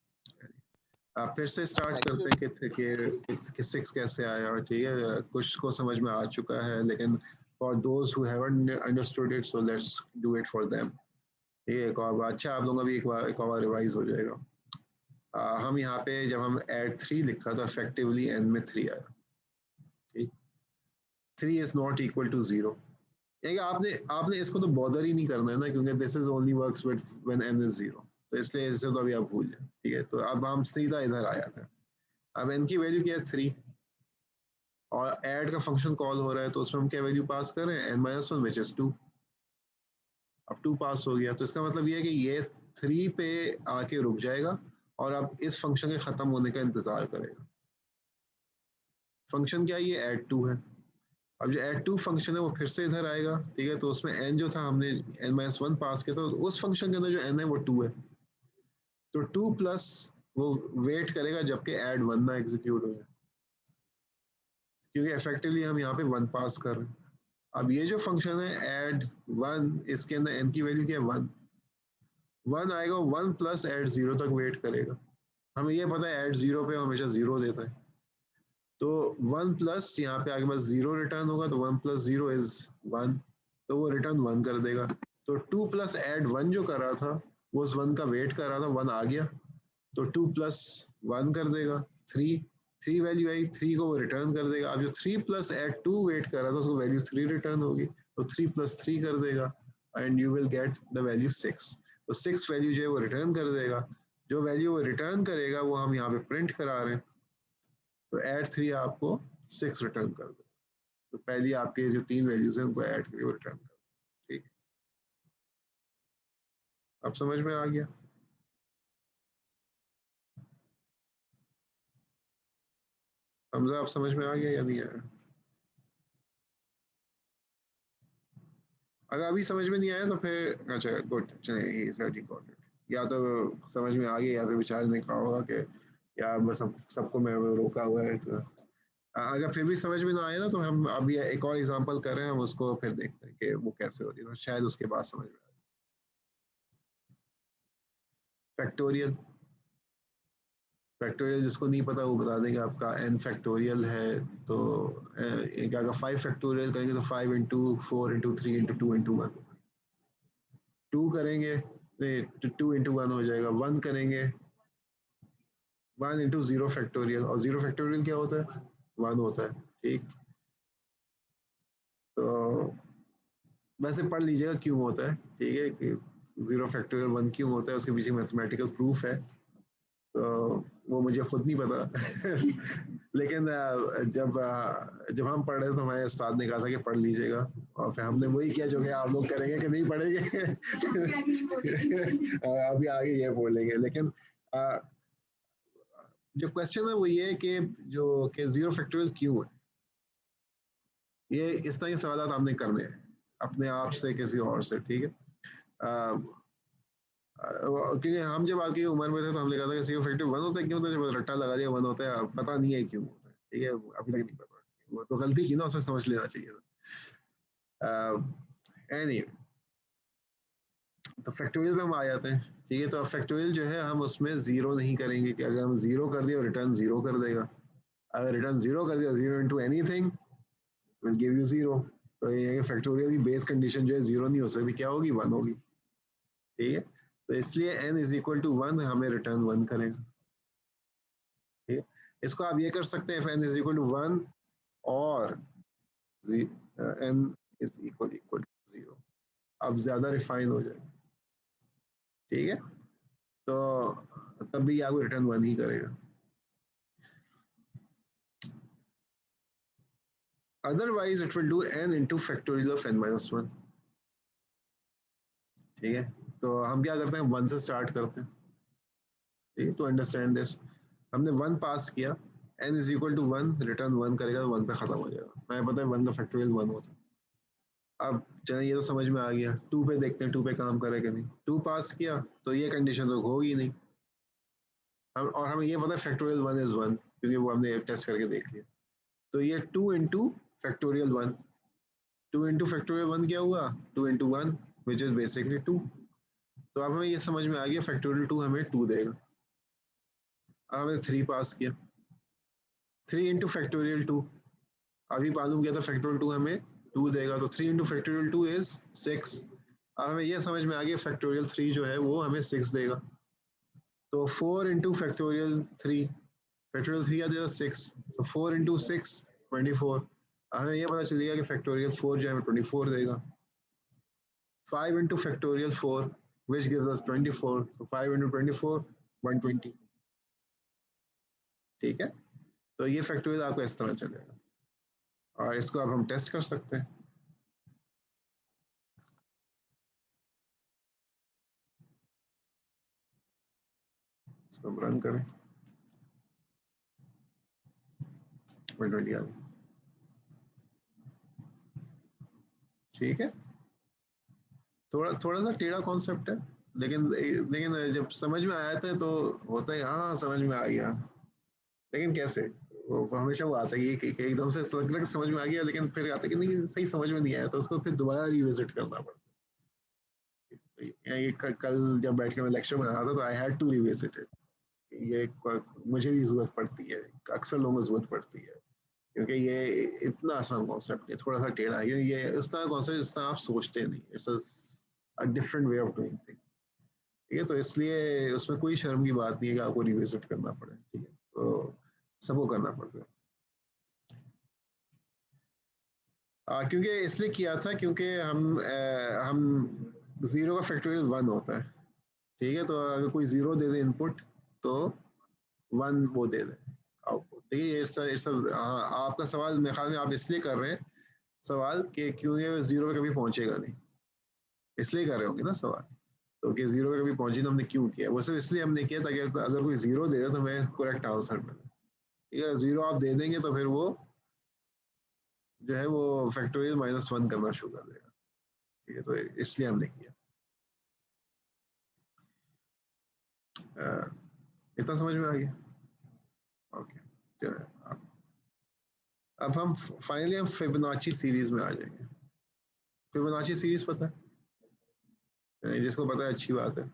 A: आप फिर से स्टार्ट करते हैं कि 6 कैसे आया। ठीक है, कुछ को समझ में आ चुका है, लेकिन for those who haven't understood it, so let's do it for them. ये एक और बार, अच्छा आप लोगों का भी एक और रिवाइज हो जाएगा। हम यहाँ पे जब हम एड 3 लिखा तो इफेक्टिवली एन में 3 आया। ठीक, 3 इज नॉट इक्वल टू 0। आपने आपने इसको तो बॉदर ही नहीं करना है ना, क्योंकि this is only works with when n is 0, तो इसलिए इसे तो अभी आप भूल जाए। ठीक है, तो अब हम सीधा इधर आया था। अब n की वैल्यू क्या है? 3, और ऐड का फंक्शन कॉल हो रहा है, तो उसमें हम क्या वैल्यू पास कर रहे हैं? n-1 which is 2। अब 2 पास हो गया, तो इसका मतलब ये है कि ये 3 पे आके रुक जाएगा और अब इस फंक्शन के खत्म होने का इंतजार करेगा। फंक्शन क्या है? ये ऐड 2 है। अब जो ऐड 2 फंक्शन है वो फिर से इधर आएगा। ठीक है, तो उसमें n जो था हमने n-1 पास किया था, तो उस फंक्शन के अंदर जो n है वो 2 है, तो 2 प्लस वो वेट करेगा जबकि ऐड 1 ना एग्जीक्यूट हो जाए, क्योंकि इफेक्टिवली हम यहाँ पे 1 पास कर रहे हैं। अब ये जो फंक्शन है ऐड 1, इसके अंदर n की वैल्यू क्या है? 1। 1 आएगा, 1 प्लस ऐड 0 तक वेट करेगा। हमें ये पता है ऐड 0 पे हमेशा 0 देता है, तो 1 प्लस यहाँ पे आगे बस 0 रिटर्न होगा, तो 1 प्लस 0 इज 1, तो वो रिटर्न 1 कर देगा। तो 2 प्लस ऐड 1 जो कर रहा था वो उस 1 का वेट कर रहा था, 1 आ गया तो 2 प्लस 1 कर देगा, 3 वैल्यू आई, 3 को वो रिटर्न कर देगा। अब जो 3 प्लस ऐड 2 वेट कर रहा था उसको वैल्यू 3 रिटर्न होगी, तो 3 प्लस 3 कर देगा and you will get the value 6। तो 6 वैल्यू जो है वो रिटर्न कर देगा। जो वैल्यू वो रिटर्न करेगा वो हम यहाँ पे प्रिंट करा रहे हैं, तो ऐड 3 आपको 6 रिटर्न कर देगा। तो पहली आपके जो 3 वैल्यूज हैं उनको ऐड करके वो रिटर्न कर। ठीक, अब समझ में आ गया? हमजा आप समझ में आ गया या नहीं आया? अगर अभी समझ में नहीं आया तो फिर अच्छा गुड, चलिए गॉट इट। या तो समझ में आ गया या फिर बेचारे ने कहा होगा कि यार बस सबको मैं रोका हुआ है। तो अगर फिर भी समझ में ना आए ना, तो हम अभी एक और एग्जांपल कर रहे हैं, हम उसको फिर देखते हैं कि वो कैसे हो रही है, तो शायद उसके बाद समझ में आए। फैक्टोरियल, फैक्टोरियल जिसको नहीं पता वो बता देंगे आपका n फैक्टोरियल है, तो क्या 5 फैक्टोरियल करेंगे तो 5 इंटू 4 इंटू 3 इंटू 2 इंटू 1, 2 करेंगे तो 2 इंटू 1 हो जाएगा, 1 करेंगे 1 इंटू 0 फैक्टोरियल, और 0 फैक्टोरियल क्या होता है 1 होता है, ठीक। तो वैसे पढ़ लीजिएगा क्यों होता है, ठीक है, कि 0 फैक्टोरियल 1 क्यों होता है, उसके पीछे मैथमेटिकल प्रूफ है, तो वो मुझे खुद नहीं पता लेकिन जब हम पढ़ रहे थे तो हमारे उस्ताद ने कहा था कि पढ़ लीजिएगा, और फिर हमने वही किया जो कि आप लोग करेंगे कि नहीं पढ़ेंगे अभी आगे ये बोलेंगे, लेकिन जो क्वेश्चन है वो ये कि जो कि 0 फैक्टोरियल क्यों है, ये इस तरह के सवाल आपने करने हैं अपने आप से किसी और से, ठीक है। क्योंकि हम जब आपकी उम्र में थे तो हमने कहा था कि 0 फैक्टोरियल 1 होता है, क्यों होता है, जब रट्टा लगा दिया 1 होता है, पता नहीं है क्यों होता है, ठीक है, अभी तक नहीं पता, वो तो गलती की ना, उसे समझ लेना चाहिए था। एनी तो फैक्टोरियल पे हम आ जाते हैं, ठीक है। तो अब फैक्टोरियल जो है हम उसमें जीरो नहीं करेंगे, कि अगर हम जीरो कर दिया रिटर्न जीरो कर देगा, अगर रिटर्न जीरो कर दिया, zero into anything will give you zero, तो ये फैक्टोरियल की बेस कंडीशन जो है जीरो नहीं हो सकती, क्या होगी 1 होगी, ठीक है। तो इसलिए n इज इक्वल टू 1 हमें रिटर्न 1 करेगा, ठीक है। इसको आप ये कर सकते हैं, n इज इक्वल टू 1 और n इज इक्वल टू 0, अब ज्यादा रिफाइन हो जाए, ठीक है। तो तब भी आपको रिटर्न 1 ही करेगा, otherwise it will do n into factorial of n minus 1, ठीक है। तो हम क्या करते हैं 1 से स्टार्ट करते हैं, ठीक है, टू अंडरस्टैंड दिस। हमने 1 पास किया, n is equal to 1 return 1 करेगा तो 1 पे खत्म हो जाएगा, मैं पता है 1 का फैक्टोरियल 1 होता है। अब चलिए ये तो समझ में आ गया, 2 पे देखते हैं 2 पे काम करेगा नहीं, 2 पास किया तो ये कंडीशन तो होगी नहीं, हम और हमें ये पता है फैक्टोरियल 1 इज 1, क्योंकि वो हमने टेस्ट करके देख लिया, तो ये 2 इंटू फैक्टोरियल 1, 2 इंटू फैक्टोरियल 1 क्या हुआ 2 इंटू 1 विच इज बेसिकली 2, तो अब हमें ये समझ में आ गया फैक्टोरियल 2 हमें 2 देगा। अब हमने 3 पास किया, 3 इंटू फैक्टोरियल 2, अभी मालूम किया था फैक्टोरियल 2 हमें 2 देगा, तो 3 इंटू फैक्टोरियल 2 इज 6, अब हमें यह समझ में आ गया फैक्टोरियल 3 जो है वो हमें 6 देगा, तो 4 इंटू फैक्टोरियल 3, फैक्टोरियल 3 आ देगा 6, तो 4 इंटू 6 24, हमें यह पता चलेगा कि फैक्टोरियल 4 जो है हमें 24 देगा, 5 into factorial 4 which gives us 24, so 5 into 24 120, ठीक है। तो ये फैक्टोरियल आपका इस तरह चलेगा, और इसको अब हम टेस्ट कर सकते हैं, इसको हम रन करें 120 आ गया, ठीक है। थोड़ा थोड़ा सा टेढ़ा कॉन्सेप्ट है, लेकिन लेकिन जब समझ में आया था तो होता है हाँ समझ में आ गया, लेकिन कैसे, वो हमेशा वो आता है कि एकदम से लग समझ में आ गया, लेकिन फिर आता है कि नहीं सही समझ में नहीं आया, तो उसको फिर दोबारा रिविजिट करना पड़ता है। ये कल जब बैठ के मैं लेक्चर बना रहा था तो I had to revisit it, ये मुझे भी जरूरत पड़ती है, अक्सर लोगों को जरूरत पड़ती है, क्योंकि ये इतना आसान कॉन्सेप्ट है, थोड़ा सा टेढ़ा है, ये इस तरह कॉन्सेप्ट जिस तरह आप सोचते नहीं, it's a different way of doing things, ठीक है। तो इसलिए उसमें कोई शर्म की बात नहीं है कि आपको रिविजिट करना पड़े, ठीक है, तो सबको करना पड़ता है। क्योंकि इसलिए किया था क्योंकि हम जीरो का फैक्टोरियल 1 होता है, ठीक है, तो अगर कोई जीरो दे दे इनपुट तो 1 वो दे दे आउटपुट, ठीक है। आपका सवाल मेरे ख्याल में आप इसलिए कर रहे हैं सवाल कि क्योंकि जीरो पे कभी पहुंचेगा नहीं, इसलिए कर रहे होंगे ना सवाल, तो कि जीरो पे कभी पहुंची तो हमने क्यों किया, वो सिर्फ इसलिए हमने किया ताकि अगर कोई जीरो दे दे तो हमें करेक्ट आंसर मिले, ठीक है। जीरो आप दे देंगे तो फिर वो जो है वो फैक्टोरियल -1 करना शुरू कर देगा, ठीक है, तो इसलिए हमने किया। इतना समझ में आ गया, ओके। चलिए अब हम फाइनली हम फिबोनाची सीरीज में आ जाएंगे। फिबोनाची सीरीज पता है, जिसको पता है अच्छी बात है।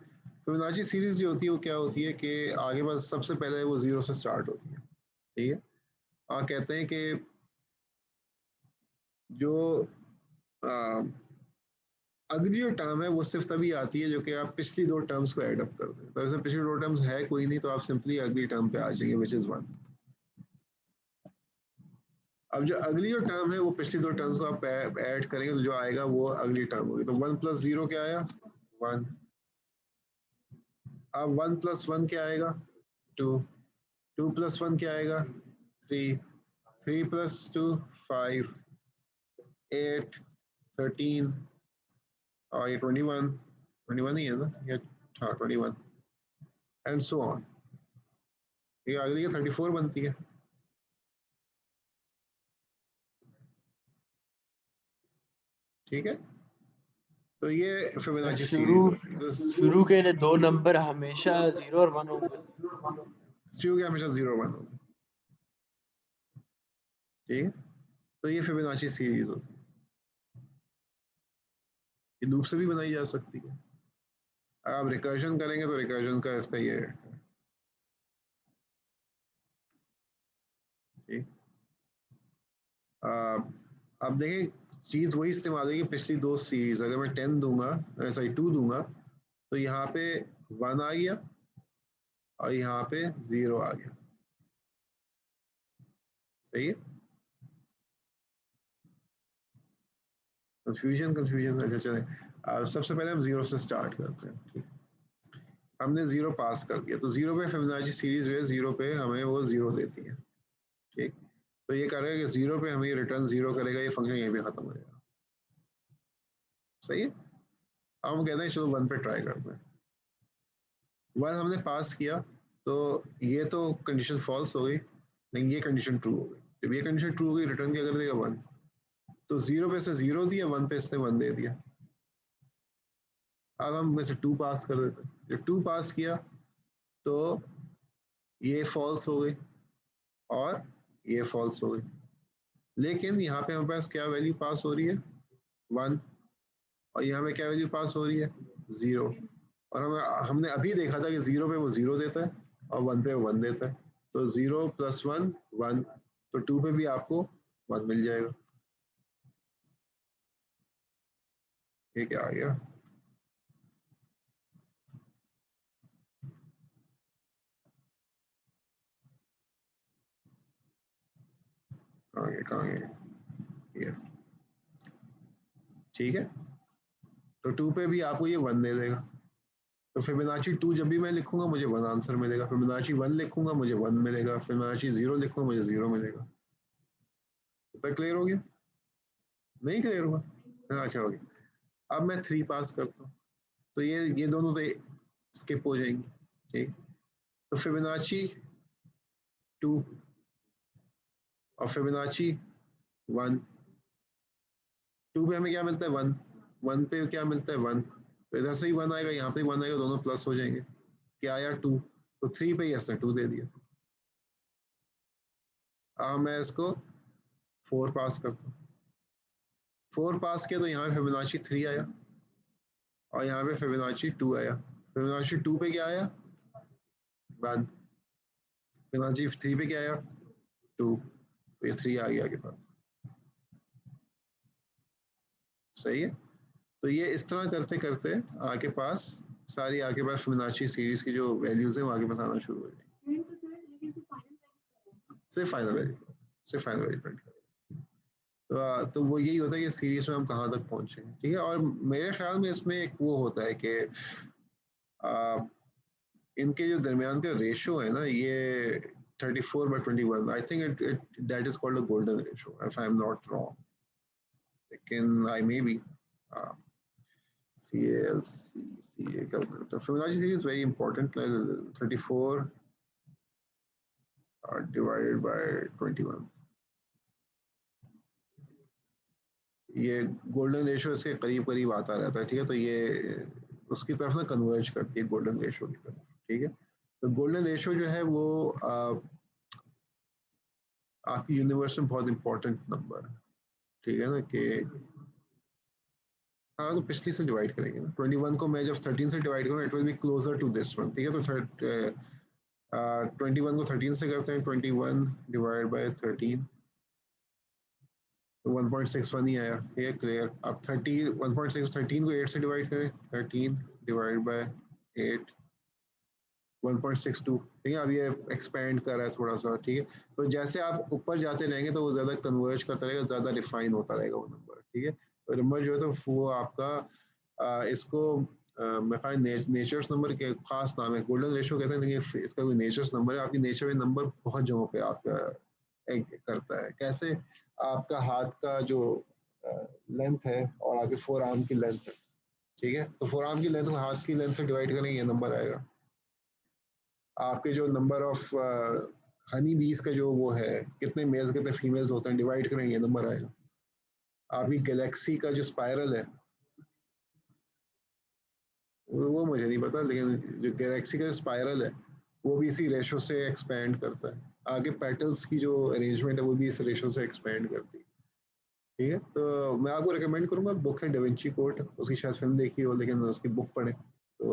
A: फिबोनाची सीरीज जो होती है वो क्या होती है कि आगे बस सबसे पहले वो 0 से स्टार्ट होती है, ठीक है। और कहते हैं कि जो अगली जो टर्म है वो सिर्फ तभी आती है जो कि आप पिछली दो टर्म्स को ऐड अप कर दें। तो ऐसे पिछली दो टर्म्स है कोई नहीं, तो आप सिंपली अगली टर्म पे आ जाएंगे विच इज 1। अब जो अगली जो टर्म है वो पिछली दो टर्म्स को आप ऐड करेंगे तो जो आएगा वो अगली टर्म होगी। तो 1 + 0 क्या आया 1। अब 1 + 1 क्या आएगा 2। 2 + 1 क्या आएगा 3। 3 + 2 5 8 13 और ये 21 21 ही है ना ये, हाँ 21 एंड सो ऑन। ये अगली 34 बनती है, ठीक है। तो ये
B: सर
A: फिबोनाची
B: शुरू
A: सीरीज होती है।
B: शुरू के लिए दो नंबर हमेशा 0 और 1 होंगे।
A: शुरू के हमेशा 0 1 होगा, ठीक है। तो ये फिबोनाची सीरीज होती है, ये लूप से भी बनाई जा सकती है। आप रिकर्जन करेंगे तो रिकर्जन का इसका ये है, ठीक। अब देखें चीज़ वही इस्तेमाल होगी पिछली दो सीरीज। अगर मैं 10 दूंगा, सॉरी 2 दूंगा, तो यहाँ पे 1 आ गया और यहाँ पे 0 आ गया, सही है। कंफ्यूजन ऐसे चले। सबसे पहले हम 0 से स्टार्ट करते हैं, ठीक। हमने 0 पास कर दिया, तो 0 पे फिबोनाची सीरीज जो है 0 पे हमें वो 0 देती है, ठीक। तो ये करेगा कि 0 पे हमें रिटर्न 0 करेगा, ये फंक्शन यहीं पे खत्म हो जाएगा, सही है। अब हम कहते हैं चलो 1 पे ट्राई करते हैं। 1 हमने पास किया, तो ये तो कंडीशन फॉल्स हो गई, लेकिन ये कंडीशन ट्रू हो गई। जब ये कंडीशन ट्रू हो गई रिटर्न क्या कर देगा 1। तो 0 पे से 0 दिया, 1 पे इसने 1 दे दिया। अब हम वैसे 2 पास कर देते हैं। जब 2 पास किया तो ये फॉल्स हो गई और ये फॉल्स हो गई, लेकिन यहाँ पे हमारे पास क्या वैल्यू पास हो रही है 1, और यहाँ पे क्या वैल्यू पास हो रही है 0। और हमने अभी देखा था कि 0 पे वो 0 देता है और 1 पे वो 1 देता है। तो 0 + 1 1, तो 2 पे भी आपको 1 मिल जाएगा। ये क्या आ गया, कहाँ गया ये, ठीक है। तो 2 पे भी आपको ये 1 दे देगा। तो फिबोनाची 2 जब भी मैं लिखूंगा मुझे 1 आंसर मिलेगा, फिबोनाची 1 लिखूंगा मुझे 1 मिलेगा, फिबोनाची 0 लिखूंगा मुझे 0 मिलेगा। तो क्लियर हो गया, नहीं क्लियर हुआ, हाँ, अच्छा हो गया। अब मैं 3 पास करता हूँ, तो ये दोनों तो स्किप हो जाएंगे, ठीक। तो फिबोनाची 2 और फिबोनाची 1। 2 पे हमें क्या मिलता है 1, 1 पे क्या मिलता है 1, तो इधर से ही 1 आएगा, यहाँ पे 1 आएगा, दोनों प्लस हो जाएंगे। क्या आया 2, तो 3 पे ही इसने 2 दे दिया। अब मैं इसको 4 पास करता हूँ। 4 पास किया तो यहाँ पे फिबोनाची 3 आया और यहाँ पे फिबोनाची 2 आया। फिबोनाची 2 पे क्या आया 1, फिबोनाची 3 पे क्या आया 2, तो ये 3 आ गया आगे पास, सही है। तो ये इस तरह करते करते आगे पास सारी आगे पास फिबोनाची सीरीज की जो वैल्यूज है वो आगे पास आना शुरू हो जाएगी। सिर्फ फाइनल वैल्यू, सिर्फ फाइनल वैल्यू प्रिंट करें। तो वो यही होता है कि सीरीज में हम कहाँ तक पहुँचे, ठीक है। और मेरे ख्याल में इसमें एक वो होता है कि इनके जो दरमियान का रेशो है ना, ये 34/21, I think that is called a golden ratio if I am not wrong, लेकिन I may be. CALC calculator. Fibonacci series is very important. 34 divided by 21. ये गोल्डन रेशो इसके करीब करीब आता रहता है, ठीक है। तो ये उसकी तरफ ना कन्वर्ज करती है गोल्डन रेशो की तरफ, ठीक है। तो गोल्डन रेशो जो है वो आपकी यूनिवर्स में बहुत इंपॉर्टेंट नंबर है, ठीक है ना। कि हाँ तो पिछली से डिवाइड करेंगे ना, 21 को मैं जब 13 से डिवाइड करूँ it will be closer to this one, ठीक है। तो 21 को 13 से करते हैं, 21 डिवाइड बाय 13 तो 1.61 ही आया, ठीक है, क्लियर। अब 30 1.6 13 को 8 से डिवाइड करें, 13 डिवाइड बाय 8 1.62, ठीक है। अब ये एक्सपेंड कर रहा है थोड़ा सा, ठीक है। तो जैसे आप ऊपर जाते रहेंगे तो वो ज़्यादा कन्वर्ज करता रहेगा, ज़्यादा रिफाइन होता रहेगा वो नंबर, ठीक है। तो नंबर जो है तो वो आपका इसको मैं नेचर्स नंबर के खास नाम है, गोल्डन रेशियो कहते हैं, लेकिन इसका कोई नेचर्स नंबर है। आपकी नेचर में नंबर बहुत जगहों पे आपका करता है। कैसे? आपका हाथ का जो लेंथ है और आपके फोर आर्म की लेंथ है, ठीक है। तो फोर आर्म की लेंथ को हाथ की लेंथ से डिवाइड करेंगे, ये नंबर आएगा। आपके जो नंबर ऑफ हनी बीज का जो वो है, कितने मेल्स कितने फीमेल्स होते हैं, डिवाइड करेंगे, ये नंबर आएगा। आपकी गैलेक्सी का जो स्पायरल है, वो मुझे नहीं पता, लेकिन जो गैलेक्सी का स्पायरल है वो भी इसी रेशो से एक्सपैंड करता है। आगे पेटल्स की जो अरेंजमेंट है वो भी इस रेशो से एक्सपैंड करती है, ठीक है। तो मैं आपको रिकमेंड करूंगा, बुक है डेविंची कोड, उसकी शायद फिल्म देखी हो, लेकिन उसकी बुक पढ़े। तो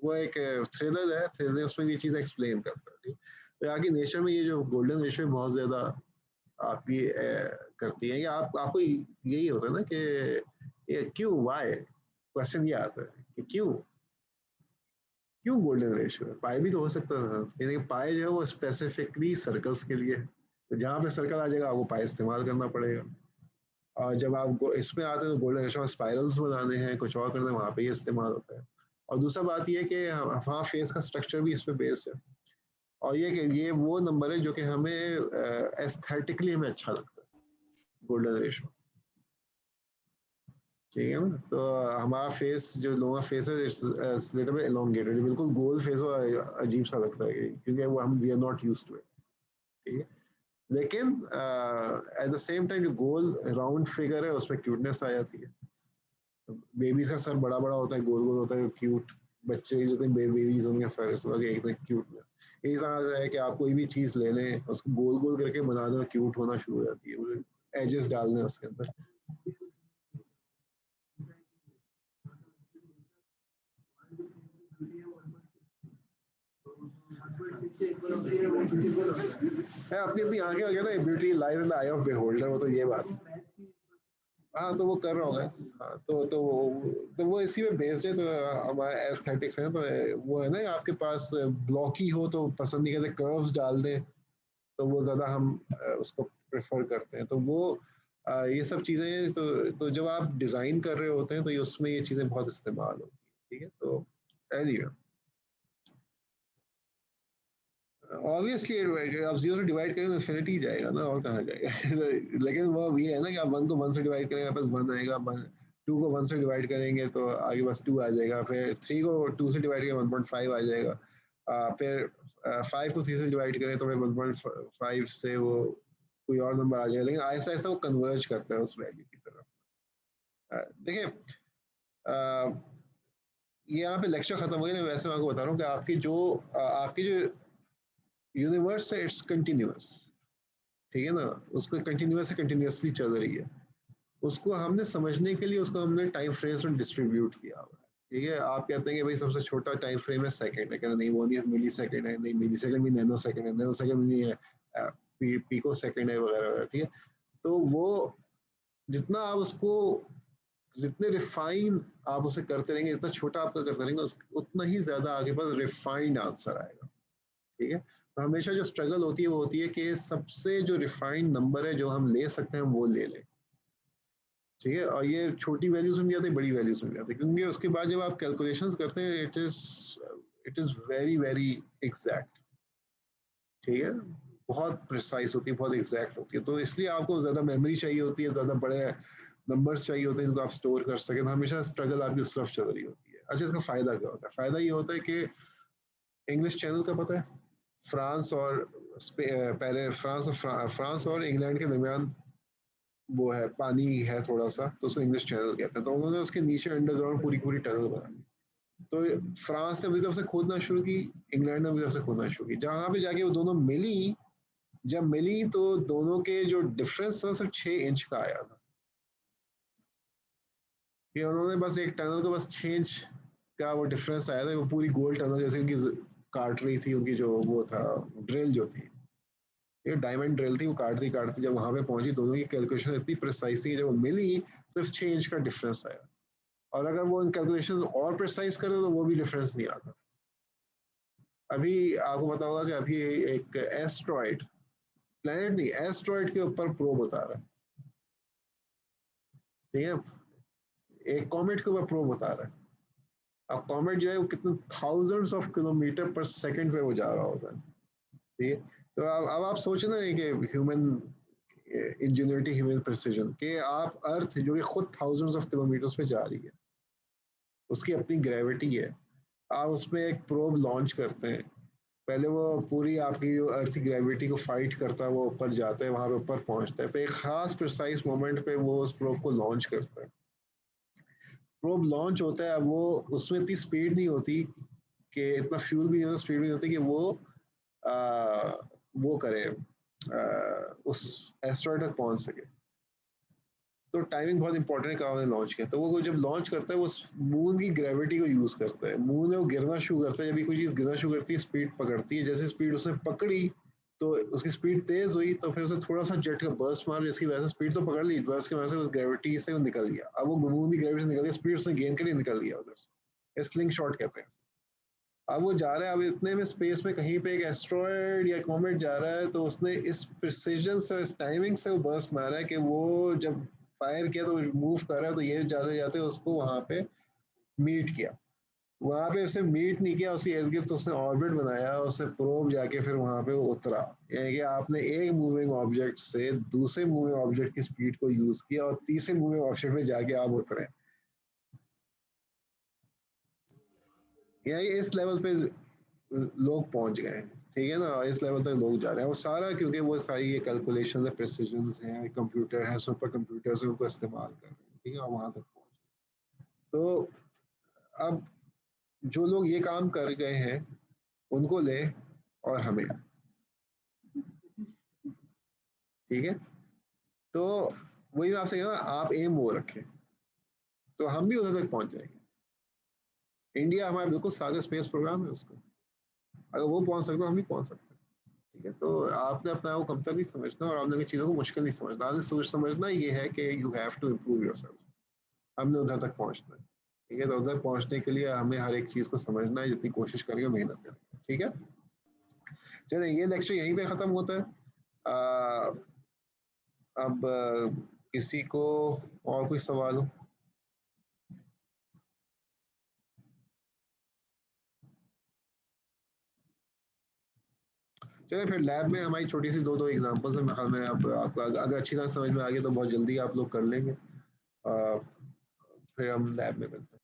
A: वो एक थ्रिलर है, थ्रिलर, उसमें ये चीज़ एक्सप्लेन करता है, ठीक है। तो यहाँ की नेचर में ये जो गोल्डन रेशियो बहुत ज़्यादा आपकी करती है, या आपको यही होता है ना कि ये क्यों, वाई, क्वेश्चन ये आता है कि क्यों गोल्डन रेशियो है। पाई भी तो हो सकता था, लेकिन पाई जो है वो स्पेसिफिकली सर्कल्स के लिए है। तो जहाँ पे सर्कल आ जाएगा आपको पाई इस्तेमाल करना पड़ेगा। और जब आप इसमें आते हैं तो गोल्डन रेशियो में स्पाइरल्स बनाने हैं, कुछ और करना है, वहाँ पे ये इस्तेमाल होता है। और दूसरा बात ये है कि हाँ फेस का स्ट्रक्चर भी इस पे बेस्ड है। और ये वो नंबर है जो कि हमें एस्थेटिकली हमें अच्छा लगता है, गोल्डन रेशियो, ठीक है ना। तो हमारा फेस, जो लोगों का फेस है, इट्स लिटिल बिट एलोंगेटेड, बिल्कुल गोल फेस हो, अजीब सा लगता है क्योंकि वो हम we are not used to it, ठीक है। लेकिन एट द सेम टाइम जो गोल राउंड फिगर है उसमें क्यूटनेस आ जाती है। बेबीज का सर बड़ा बड़ा होता है, गोल गोल होता है, क्यूट बच्चे जितने बेबीज होंगे सर एकदम क्यूट। यही समझ है कि आप कोई भी चीज ले लें उसको गोल गोल करके बनाना, क्यूट होना शुरू हो जाती है, एजेस डालने उसके अंदर। है अपनी अपनी आंखें वगैरह ना, beauty lies in the I of beholder, वो तो ये बात। हाँ तो वो कर रहा होगा। हाँ तो वो इसी में बेस्ड है। तो हमारा एस्थेटिक्स है, तो वो है ना, आपके पास ब्लॉकी हो तो पसंद नहीं करते, कर्व्स डाल दें तो वो ज़्यादा हम उसको प्रेफर करते हैं। तो वो ये सब चीज़ें, तो जब आप डिज़ाइन कर रहे होते हैं तो ये उसमें ये चीज़ें बहुत इस्तेमाल होती हैं, ठीक है। तो एनीवे, ऑब्वियसली आप जीरो से डिवाइड करें तो इन्फिनिटी जाएगा ना, और कहाँ जाएगा। लेकिन वो ये है ना कि आप वन को वन से डिवाइड करेंगे बस वन आएगा, टू को वन से डिवाइड करेंगे तो आगे बस टू आ जाएगा, फिर थ्री को टू से डिवाइड करें 1.5 आ जाएगा, फिर फाइव को थ्री से डिवाइड करें तो फिर 1.5 से वो कोई और नंबर आ जाएगा। लेकिन आहिस्ता आहिस्ता वो कन्वर्ज करता है उस वैल्यू की तरफ। देखिए, ये यहाँ पे लेक्चर खत्म हो गया, वैसे मैं आपको बता रहा हूँ कि आपकी जो यूनिवर्स है इट्स कंटिन्यूअस, ठीक है ना। उसको कंटिन्यूअस से कंटिन्यूअसली चल रही है। उसको हमने समझने के लिए उसको हमने टाइम फ्रेम्स में डिस्ट्रीब्यूट किया हुआ है, ठीक है। आप कहते हैं कि भाई सबसे छोटा टाइम फ्रेम है सेकंड है, कहते नहीं वो नहीं है, मिली सेकंड है, नहीं मिली सेकंड भी नैनो सेकंड है, नैनो सेकंड भी नहीं है, पीको सेकंड है, वगैरह वगैरह, ठीक है। तो वो जितना आप उसको, जितने रिफाइन आप उसे करते रहेंगे, जितना छोटा आपका करते रहेंगे, उतना ही ज्यादा आगे पास रिफाइंड आंसर आएगा, ठीक है। तो हमेशा जो स्ट्रगल होती है वो होती है कि सबसे जो रिफाइंड नंबर है जो हम ले सकते हैं वो ले लें, ठीक है। और ये छोटी वैल्यूज में भी आते हैं, बड़ी वैल्यूज में भी आते हैं, क्योंकि उसके बाद जब आप कैलकुलेशंस करते हैं it is very very exact, ठीक है। बहुत प्रिसाइज होती है, बहुत एग्जैक्ट होती है। तो इसलिए आपको ज़्यादा मेमोरी चाहिए होती है, ज़्यादा बड़े नंबर्स चाहिए होते हैं जिनको आप स्टोर कर सकें। तो हमेशा स्ट्रगल आपकी उस तरफ चल रही होती है। अच्छा, इसका फ़ायदा क्या होता है? फ़ायदा ये होता है कि इंग्लिश चैनल का पता है, फ्रांस और पहले फ्रांस और इंग्लैंड के दरमियान वो है, पानी है थोड़ा सा, तो उसको इंग्लिश चैनल कहते हैं। तो उन्होंने उसके नीचे अंडरग्राउंड पूरी पूरी टनल बना दी। तो फ्रांस ने अपनी तरफ से खोदना शुरू की, इंग्लैंड ने अपनी तरफ से खोदना शुरू की। जहाँ पे जाके वो दोनों मिली, जब मिली तो दोनों के जो डिफरेंस था सिर्फ 6 इंच का आया था। कि उन्होंने बस एक टनल को बस चेंज का वो डिफरेंस आया था, वो पूरी गोल टनल जैसे उनकी काट रही थी, उनकी जो वो था ड्रिल जो थी, ये डायमंड ड्रिल थी, वो काटती काटती जब वहां पे पहुंची, दोनों की कैलकुलेशन इतनी प्रिसाइज थी, जब वो मिली सिर्फ चेंज का डिफरेंस आया। और अगर वो उन कैलकुलेशन और प्रिसाइज करे तो वो भी डिफरेंस नहीं आता। अभी आपको पता होगा कि अभी एक एस्ट्रॉइड, प्लेनेट नहीं एस्ट्रॉइड के ऊपर प्रोब उतारा है, ठीक है, एक कॉमेट के ऊपर प्रोब उतारा है। अब कॉमेट जो है वो कितने थाउजेंड्स ऑफ किलोमीटर पर सेकंड पे वो जा रहा होता है, ठीक है। तो अब आप सोचना है कि ह्यूमन इंजीनियरिटी, ह्यूमन प्रिसीजन कि आप अर्थ जो कि खुद थाउजेंड्स ऑफ किलोमीटर्स पे जा रही है, उसकी अपनी ग्रेविटी है, आप उसमें एक प्रोब लॉन्च करते हैं, पहले वो पूरी आपकी जो अर्थ की ग्रेविटी को फाइट करता है, वो ऊपर जाता है, वहां पे ऊपर पहुंचता है, पे एक खास प्रिसाइज मोमेंट पे वो उस प्रोब को लॉन्च करता है। प्रोब लॉन्च होता है, अब वो उसमें इतनी स्पीड नहीं होती कि इतना फ्यूल भी नहीं, स्पीड नहीं होती कि आ, वो करे उस एस्ट्रॉइड तक पहुंच सके। तो टाइमिंग बहुत इंपॉर्टेंट है कहाँ उन्होंने लॉन्च किया। तो वो जब लॉन्च करता है वो मून की ग्रेविटी को यूज करता है, मून में वो गिरना शुरू करता है, जब भी कोई चीज गिरना शुरू करती है स्पीड पकड़ती है, जैसे स्पीड उसने पकड़ी तो उसकी स्पीड तेज हुई, तो फिर उसे थोड़ा सा जेट का बर्स्ट मार, जिसकी वजह से स्पीड तो पकड़ ली, बर्स्ट की वजह से उस ग्रेविटी से वो निकल गया, अब वो मून की ग्रेविटी से निकल गया, स्पीड उसने गेन करी, निकल गया उधर से, स्लिंग शॉट कहते हैं। अब वो जा रहा है, अब इतने में स्पेस में कहीं पे एक एस्ट्रॉयड या कॉमेट जा रहा है, तो उसने इस प्रिसीजन से, इस टाइमिंग से वो बर्स्ट मारा है कि वो जब फायर किया तो मूव कर रहा है, तो ये जाते जाते उसको वहां पे मीट किया, वहां पे उसे मीट नहीं किया, उसकी इर्द गिर्द तो उसने ऑर्बिट बनाया, उससे प्रोब जाके फिर वहां पे वो उतरा। यानी कि आपने एक मूविंग ऑब्जेक्ट से दूसरे मूविंग ऑब्जेक्ट की स्पीड को यूज किया और तीसरे मूविंग ऑब्जेक्ट में जाके आप उतरे। यानी इस लेवल पे लोग पहुंच गए हैं, ठीक है ना, इस लेवल तक लोग जा रहे हैं, वो सारा क्योंकि वो सारी ये कैलकुलेशन है, प्रिसीजन है, कंप्यूटर है, सुपर कंप्यूटर से उनको इस्तेमाल कर रहे हैं, ठीक है, और वहां तक पहुंच। तो अब जो लोग ये काम कर गए हैं उनको ले और हमें, ठीक है। तो वही मैं आपसे कह रहा हूं, आप एम वो रखें तो हम भी उधर तक पहुंच जाएंगे। इंडिया हमारा बिल्कुल सादा स्पेस प्रोग्राम है, उसको अगर वो पहुंच सकते हम भी पहुंच सकते हैं, ठीक है। तो आपने अपना वो कमतर नहीं समझना और आपने चीज़ों को मुश्किल नहीं समझना, आपने सोच समझना ये है कि you have to improve yourself, हमने उधर तक पहुंचना है, ठीक है। तो उधर पहुंचने के लिए हमें हर एक चीज़ को समझना है, जितनी कोशिश करेंगे, मेहनत करेंगे, ठीक है। चलिए ये लेक्चर यहीं पे ख़त्म होता है। अब किसी को और कोई सवाल हो? चलिए फिर लैब में हमारी छोटी सी दो दो एग्जांपल्स है, मैं अब आपको अगर अच्छी तरह समझ में आ गई तो बहुत जल्दी आप लोग कर लेंगे, फिर हम लैब में मिलते हैं।